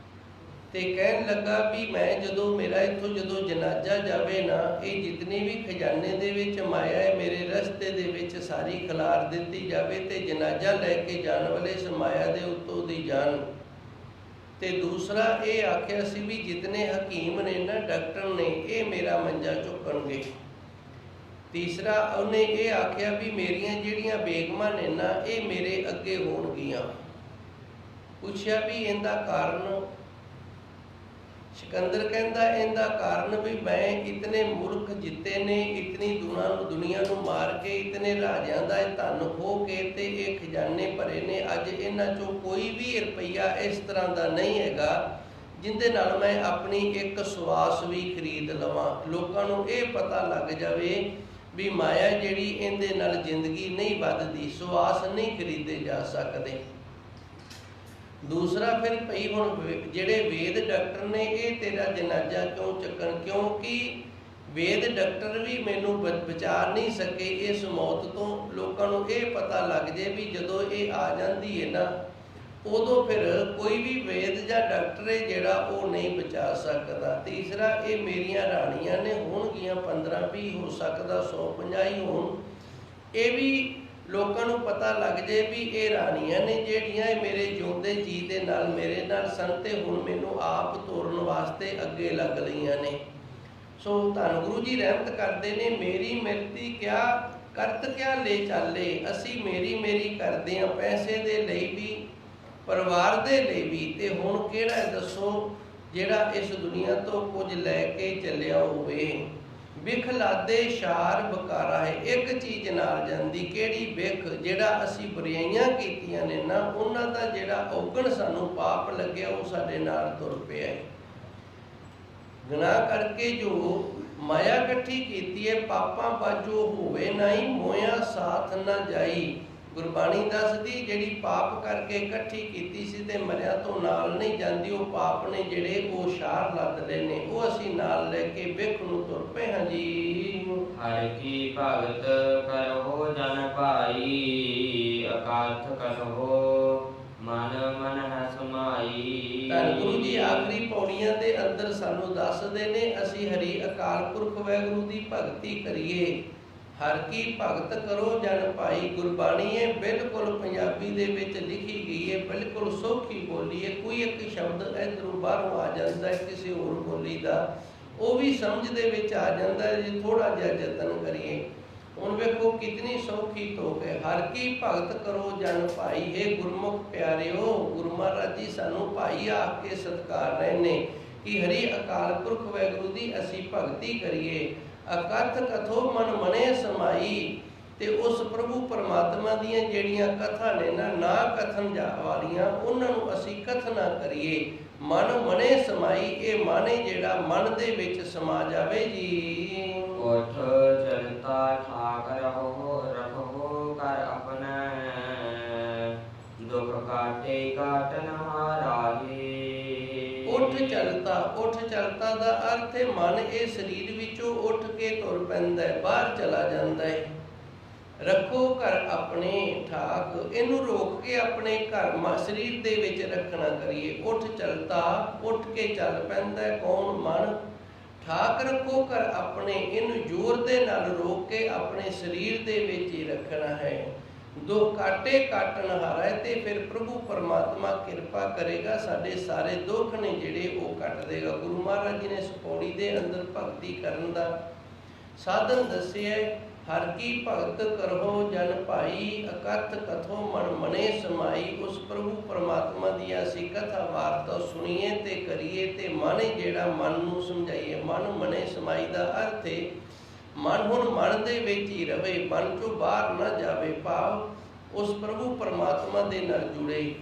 ਤੇ ਕਹਿਣ ਲੱਗਾ ਵੀ ਮੈਂ ਜਦੋਂ ਮੇਰਾ ਇੱਥੋਂ ਜਦੋਂ ਜਨਾਜ਼ਾ ਜਾਵੇ ਨਾ, ਇਹ ਜਿਤਨੀ ਵੀ ਖਜ਼ਾਨੇ ਦੇ ਵਿੱਚ ਮਾਇਆ ਹੈ ਮੇਰੇ ਰਸਤੇ ਦੇ ਵਿੱਚ ਸਾਰੀ ਖਿਲਾਰ ਦਿੱਤੀ ਜਾਵੇ ਤੇ ਜਨਾਜ਼ਾ ਲੈ ਕੇ ਜਾਣ ਵਾਲੇ ਇਸ ਮਾਇਆ ਦੇ ਉੱਤੋਂ ਦੀ ਜਾਣ। ਤੇ ਦੂਸਰਾ ਇਹ ਆਖਿਆ ਸੀ ਵੀ ਜਿਤਨੇ ਹਕੀਮ ਨੇ ਨਾ, ਡਾਕਟਰ ਨੇ, ਇਹ ਮੇਰਾ ਮੰਜਾ ਚੁੱਕਣਗੇ। ਤੀਸਰਾ ਉਹਨੇ ਇਹ ਆਖਿਆ ਵੀ ਮੇਰੀਆਂ ਜਿਹੜੀਆਂ ਬੇਗਮਾਂ ਨੇ ਨਾ, ਇਹ ਮੇਰੇ ਅੱਗੇ ਹੋਣਗੀਆਂ। ਪੁੱਛਿਆ ਵੀ ਇਹਦਾ ਕਾਰਨ? ਸਿਕੰਦਰ ਕਹਿੰਦਾ ਇਹਦਾ ਕਾਰਨ ਵੀ ਮੈਂ ਇਤਨੇ ਮੁਲਕ ਜਿੱਤੇ ਨੇ, ਇਤਨੀ ਦੁਨੀਆ ਨੂੰ ਮਾਰ ਕੇ, ਇਤਨੇ ਰਾਜਿਆਂ ਦਾ ਇਹ ਧਨ ਖੋਹ ਕੇ ਤੇ ਇਹ ਖਜ਼ਾਨੇ ਭਰੇ ਨੇ। ਅੱਜ ਇਹਨਾਂ ਚੋਂ ਕੋਈ ਵੀ ਰੁਪਈਆ ਇਸ ਤਰ੍ਹਾਂ ਦਾ ਨਹੀਂ ਹੈਗਾ ਜਿਹਦੇ ਨਾਲ ਮੈਂ ਆਪਣੀ ਇੱਕ ਸਵਾਸ ਵੀ ਖਰੀਦ ਲਵਾਂ। ਲੋਕਾਂ ਨੂੰ ਇਹ ਪਤਾ ਲੱਗ ਜਾਵੇ ਵੀ ਮਾਇਆ ਜਿਹੜੀ ਇਹਦੇ ਨਾਲ ਜ਼ਿੰਦਗੀ ਨਹੀਂ ਵੱਧਦੀ, ਸਵਾਸ ਨਹੀਂ ਖਰੀਦੇ ਜਾ ਸਕਦੇ। ਦੂਸਰਾ ਫਿਰ ਭਈ ਹੁਣ ਜਿਹੜੇ ਵੇਦ ਡਾਕਟਰ ਨੇ ਇਹ ਤੇਰਾ ਜਨਾਜ਼ਾ ਕਿਉਂ ਚੱਕਣ? ਕਿਉਂਕਿ ਵੇਦ ਡਾਕਟਰ ਵੀ ਮੈਨੂੰ ਬਚਾ ਨਹੀਂ ਸਕੇ ਇਸ ਮੌਤ ਤੋਂ। ਲੋਕਾਂ ਨੂੰ ਇਹ ਪਤਾ ਲੱਗ ਜੇ ਵੀ ਜਦੋਂ ਇਹ ਆ ਜਾਂਦੀ ਹੈ ਨਾ, ਉਦੋਂ ਫਿਰ ਕੋਈ ਵੀ ਵੇਦ ਜਾਂ ਡਾਕਟਰ ਹੈ ਜਿਹੜਾ ਉਹ ਨਹੀਂ ਬਚਾ ਸਕਦਾ। ਤੀਸਰਾ ਇਹ ਮੇਰੀਆਂ ਰਾਣੀਆਂ ਨੇ, ਹੋਣਗੀਆਂ 15-20, ਹੋ ਸਕਦਾ 150 ਹੀ ਹੋਣ। ਇਹ ਵੀ ਲੋਕਾਂ ਨੂੰ ਪਤਾ ਲੱਗ ਜੇ ਵੀ ਇਹ ਰਾਣੀਆਂ ਨੇ ਜਿਹੜੀਆਂ ਇਹ ਮੇਰੇ ਜਿਉਂਦੇ ਜੀ ਦੇ ਨਾਲ ਮੇਰੇ ਨਾਲ ਸਨ ਤੇ ਹੁਣ ਮੈਨੂੰ ਆਪ ਤੋਰਨ ਵਾਸਤੇ ਅੱਗੇ ਲੱਗ ਲਈਆਂ ਨੇ। ਸੋ ਧੰਨ ਗੁਰੂ ਜੀ ਰਹਿਮਤ ਕਰਦੇ ਨੇ, ਮੇਰੀ ਮਿਰਤੀ ਕਿਆ ਕਰਤ ਕਿਆ ਲੈ ਚਾਲੇ। ਅਸੀਂ ਮੇਰੀ ਮੇਰੀ ਕਰਦੇ ਹਾਂ ਪੈਸੇ ਦੇ ਲਈ ਵੀ, ਪਰਿਵਾਰ ਦੇ ਲਈ ਵੀ। ਤੇ ਹੁਣ ਕਿਹੜਾ ਦੱਸੋ ਜਿਹੜਾ ਇਸ ਦੁਨੀਆ ਤੋਂ ਕੁਝ ਲੈ ਕੇ ਚੱਲਿਆ ਹੋਵੇ। ਬਿਖ ਲਾਦੇ ਸ਼ਾਰ ਬਕਾਰਾ ਹੈ। ਇੱਕ ਚੀਜ਼ ਨਾਲ ਜਾਂਦੀ, ਕਿਹੜੀ ਬਿਖ? ਜਿਹੜਾ ਅਸੀਂ ਬੁਰਾਈਆਂ ਕੀਤੀਆਂ ਨੇ ਨਾ, ਉਹਨਾਂ ਦਾ ਜਿਹੜਾ ਔਗਣ ਸਾਨੂੰ ਪਾਪ ਲੱਗਿਆ ਉਹ ਸਾਡੇ ਨਾਲ ਤੁਰ ਪਿਆ ਹੈ। ਗੁਨਾਹ ਕਰਕੇ ਜੋ ਮਾਇਆ ਇਕੱਠੀ ਕੀਤੀ ਹੈ, ਪਾਪਾਂ ਬਾਝੋ ਹੋਵੇ ਨਹੀਂ, ਮੋਇਆ ਸਾਥ ਨਾ ਜਾਈ। ਗੁਰਬਾਣੀ ਦੱਸਦੀ ਜਿਹੜੀ ਪਾਪ ਕਰਕੇ ਇਕੱਠੀ ਕੀਤੀ ਸੀ ਤੇ ਮਰਿਆ ਤੋਂ ਨਾਲ ਨਹੀਂ ਜਾਂਦੀ। ਉਹ ਪਾਪ ਨੇ ਜਿਹੜੇ ਉਹ ਸ਼ਾਰ ਲੱਦ ਲਏ ਨੇ, ਉਹ ਅਸੀਂ ਨਾਲ ਲੈ ਕੇ ਬਿਖ ਨੂੰ ਤੁਰ ਪਏ ਹਾਂ ਜੀ। ਹਰਿ ਕੀ ਭਗਤ ਕਰਹੁ ਜਨ ਭਾਈ, ਅਕਾਥ ਕਥੋ ਮਨ ਮਨ ਹੈ ਸਮਾਈ। ਤਾਂ ਗੁਰੂ ਜੀ ਆਖਰੀ ਪੌੜੀਆਂ ਦੇ ਅੰਦਰ ਸਾਨੂੰ ਦੱਸਦੇ ਨੇ ਅਸੀਂ ਹਰੀ ਅਕਾਲ ਪੁਰਖ ਵਾਹਿਗੁਰੂ ਦੀ ਭਗਤੀ ਕਰੀਏ। ਹਰ ਕੀ ਭਗਤ ਕਰੋ ਜਨ ਭਾਈ। ਗੁਰਬਾਣੀ ਇਹ ਬਿਲਕੁਲ ਪੰਜਾਬੀ ਦੇ ਵਿੱਚ ਲਿਖੀ ਗਈ ਹੈ, ਬਿਲਕੁਲ ਸੌਖੀ ਬੋਲੀ ਹੈ। ਕੋਈ ਇੱਕ ਸ਼ਬਦ ਇੱਧਰੋਂ ਬਾਹਰੋਂ ਆ ਜਾਂਦਾ ਹੈ ਕਿਸੇ ਹੋਰ ਬੋਲੀ ਦਾ, ਉਹ ਵੀ ਸਮਝ ਦੇ ਵਿੱਚ ਆ ਜਾਂਦਾ ਹੈ ਜੇ ਥੋੜਾ ਜਿਹਾ ਯਤਨ ਕਰੀਏ। ਹੁਣ ਵੇਖੋ ਕਿਤਨੀ ਸੌਖੀ ਤੋਕ ਹੈ। ਹਰ ਕੀ ਭਗਤ ਕਰੋ ਜਨ ਭਾਈ। ਇਹ ਗੁਰਮੁਖ ਪਿਆਰਿਓ, ਗੁਰੂ ਮਹਾਰਾਜ ਜੀ ਸਾਨੂੰ ਭਾਈ ਆਖ ਕੇ ਸਤਿਕਾਰ ਰਹੇ ਨੇ ਕਿ ਹਰੀ ਅਕਾਲ ਪੁਰਖ ਵਾਹਿਗੁਰੂ ਦੀ ਅਸੀਂ ਭਗਤੀ ਕਰੀਏ। ਅਕਥ ਕਥੋ ਮਨ ਮਨੇ ਸਮਾਈ। ਤੇ ਉਸ ਪ੍ਰਭੂ ਪਰਮਾਤਮਾ ਦੀਆਂ ਜਿਹੜੀਆਂ ਕਥਾ ਨੇ ਨਾ ਕਥਨ ਜਾ ਵਾਲੀਆਂ, ਉਹਨਾਂ ਨੂੰ ਅਸੀਂ ਕਥ ਨਾ ਕਰੀਏ। ਮਨ ਮਨੇ ਸਮਾਈ, ਇਹ ਮਨ ਜਿਹੜਾ ਮਨ ਦੇ ਵਿੱਚ ਸਮਾ ਜਾਵੇ ਜੀ। ਉਠ ਚਲਤਾ ਠਾਕ ਰਹੋ ਰਖੋ ਕਰ ਆਪਣਾ, ਦੁਖ ਕਾਟੇ ਕਾਟਨ ਹਾਰਾਹੇ। ਉੱਠ ਚਲਤਾ ਦਾ ਅਰਥ ਹੈ ਮਨ ਇਹ ਸਰੀਰ ਵਿੱਚੋਂ ਉੱਠ ਕੇ ਤੁਰ ਪੈਂਦਾ ਹੈ, ਬਾਹਰ ਚਲਾ ਜਾਂਦਾ ਹੈ। ਰੱਖੋ ਘਰ ਆਪਣੇ ਠਾਕ, ਇਹਨੂੰ ਰੋਕ ਕੇ ਆਪਣੇ ਘਰ ਸਰੀਰ ਦੇ ਵਿੱਚ ਰੱਖਣਾ ਕਰੀਏ। ਉੱਠ ਚਲਤਾ, ਉੱਠ ਕੇ ਚੱਲ ਪੈਂਦਾ ਹੈ ਕੌਣ? ਮਨ। ਠਾਕ ਰੱਖੋ ਘਰ ਆਪਣੇ, ਇਹਨੂੰ ਜ਼ੋਰ ਦੇ ਨਾਲ ਰੋਕ ਕੇ ਆਪਣੇ ਸਰੀਰ ਦੇ ਵਿੱਚ ਹੀ ਰੱਖਣਾ ਹੈ। ਦੁੱਖ ਕਾਟੇ ਕਾਟਣ ਹਾਰਾ ਹੈ, ਤੇ ਫਿਰ ਪ੍ਰਭੂ ਪਰਮਾਤਮਾ ਕਿਰਪਾ ਕਰੇਗਾ, ਸਾਡੇ ਸਾਰੇ ਦੁੱਖ ਨੇ ਜਿਹੜੇ ਉਹ ਕੱਟ ਦੇਗਾ। ਗੁਰੂ ਮਹਾਰਾਜ ਜੀ ਨੇ ਇਸ ਪੌੜੀ ਦੇ ਅੰਦਰ ਭਗਤੀ ਕਰਨ ਦਾ ਸਾਧਨ ਦੱਸਿਆ। ਹਰ ਕੀ ਭਗਤ ਕਰੋ ਜਨ ਭਾਈ, ਅਕਥ ਕਥੋ ਮਨ ਮਨੇ ਸਮਾਈ। ਉਸ ਪ੍ਰਭੂ ਪਰਮਾਤਮਾ ਦੀਆਂ ਅਸੀਂ ਕਥਾ ਵਾਰਤਾ ਸੁਣੀਏ ਤੇ ਕਰੀਏ, ਤੇ ਮਨ ਜਿਹੜਾ ਮਨ ਨੂੰ ਸਮਝਾਈਏ। ਮਨ ਮਨੇ ਸਮਾਈ ਦਾ ਅਰਥ ਹੈ ਮਨ ਹੁਣ ਮਨ ਦੇ ਵਿੱਚ ਹੀ ਰਵੇ, ਮਨ ਚੋਂ ਬਾਹਰ ਨਾ ਜਾਵੇ, ਭਾਵ ਉਸ ਪ੍ਰਭੂ ਪਰਮਾਤਮਾ ਦੇ ਨਾਲ ਜੁੜੇ।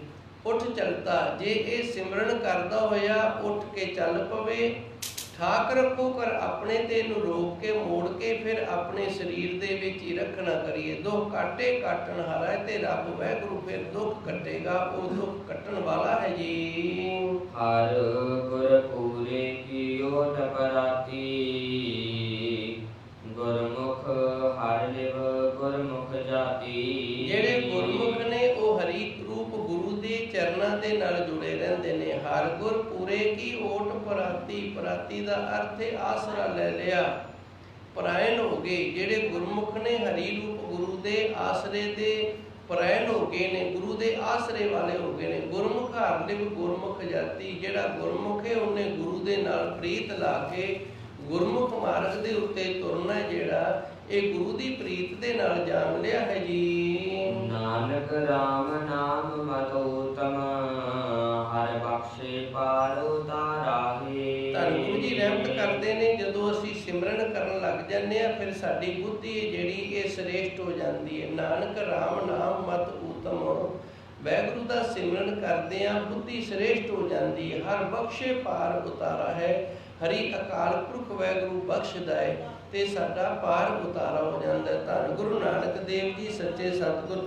ਉੱਠ ਚਲਤਾ, ਜੇ ਇਹ ਸਿਮਰਨ ਕਰਦਾ ਹੋਇਆ ਉੱਠ ਕੇ ਚੱਲ ਪਵੇ। ਠਾਕ ਰੱਖੋ ਕਰ ਆਪਣੇ, ਤੇ ਇਹਨੂੰ ਰੋਕ ਕੇ ਮੋੜ ਕੇ ਫਿਰ ਆਪਣੇ ਸਰੀਰ ਦੇ ਵਿੱਚ ਹੀ ਰੱਖਣਾ ਕਰੀਏ। ਦੁੱਖ ਕਾਟੇ ਕਾਟਣ ਹਾਰਾ ਹੈ, ਤੇ ਰੱਬ ਵਾਹਿਗੁਰੂ ਫਿਰ ਦੁੱਖ ਕੱਟੇਗਾ, ਉਹ ਦੁੱਖ ਕੱਟਣ ਵਾਲਾ ਹੈ ਜੀ। ਹਰ ਗੁਰ ਪੂਰੇ ਕੀਓ ਟਪਰਾਤੀ, ਗੁਰਮੁਖ ਹਰ ਲਿਵ ਗੁਰਮੁਖ ਜਾਤੀ। ਜਿਹੜੇ ਗੁਰਮੁਖ ਨੇ ਉਹ ਹਰੀ ਰੂਪ ਗੁਰੂ ਦੇ ਚਰਨਾਂ ਦੇ ਨਾਲ ਜੁੜੇ ਰਹਿੰਦੇ ਨੇ। ਹਰ ਗੁਰ ਪੂਰੇ ਕੀ ਓਟ ਪਰਾਤੀ, ਪਰਾਤੀ ਦਾ ਅਰਥ ਹੈ ਆਸਰਾ ਲੈ ਲਿਆ, ਪਰਾਇਣ ਹੋ ਗਏ। ਜਿਹੜੇ ਗੁਰਮੁਖ ਨੇ ਹਰੀ ਰੂਪ ਗੁਰੂ ਦੇ ਆਸਰੇ ਦੇ ਪਰਾਇਣ ਹੋ ਗਏ ਨੇ, ਗੁਰੂ ਦੇ ਆਸਰੇ ਵਾਲੇ ਹੋ ਗਏ ਨੇ। ਗੁਰਮੁਖ ਹਰ ਲਿਵ ਗੁਰਮੁਖ ਜਾਤੀ, ਜਿਹੜਾ ਗੁਰਮੁਖ ਹੈ ਉਹਨੇ ਗੁਰੂ ਦੇ ਨਾਲ ਪ੍ਰੀਤ ਲਾ ਕੇ ਗੁਰਮੁਖ ਮਾਰਗ ਦੇ ਉੱਤੇ ਤੁਰਨਾ, ਜਿਹੜਾ ਇਹ ਗੁਰੂ ਦੀ ਪ੍ਰੀਤ ਦੇ ਨਾਲ ਜਾਣ ਲਿਆ ਹੈ ਜੀ। ਨਾਨਕ ਰਾਮ ਨਾਮ ਮਤ ਉਤਮ, ਹਰ ਬਖਸ਼ੇ ਪਾਰ ਉਤਾਰਾਹੇ। ਧੰਨ ਗੁਰੂ ਜੀ ਰਹਿਮਤ ਕਰਦੇ ਨੇ, ਜਦੋਂ ਅਸੀਂ ਸਿਮਰਨ ਕਰਨ ਲੱਗ ਜਾਂਦੇ ਹਾਂ ਫਿਰ ਸਾਡੀ ਬੁੱਧੀ ਜਿਹੜੀ ਇਹ ਸ੍ਰੇਸ਼ਟ ਹੋ ਜਾਂਦੀ ਹੈ। ਨਾਨਕ ਰਾਮ ਨਾਮ ਮਤ ਉਤਮ, ਵਾਹਿਗੁਰੂ ਦਾ ਸਿਮਰਨ ਕਰਦੇ ਹਾਂ ਬੁੱਧੀ ਸ੍ਰੇਸ਼ਟ ਹੋ ਜਾਂਦੀ ਹੈ। ਹਰ ਬਖਸ਼ੇ ਪਾਰ ਉਤਾਰਾ ਹੈ, ਹਰੀ ਅਕਾਲ ਪੁਰਖ ਵਾਹਿਗੁਰੂ ਬਖਸ਼ਦਾ ਹੈ ਤੇ ਸਾਡਾ ਪਾਰ ਉਤਾਰਾ ਹੋ ਜਾਂਦਾ ਹੈ। ਧੰਨ ਗੁਰੂ ਨਾਨਕ ਦੇਵ ਜੀ ਸੱਚੇ ਸਤਿਗੁਰ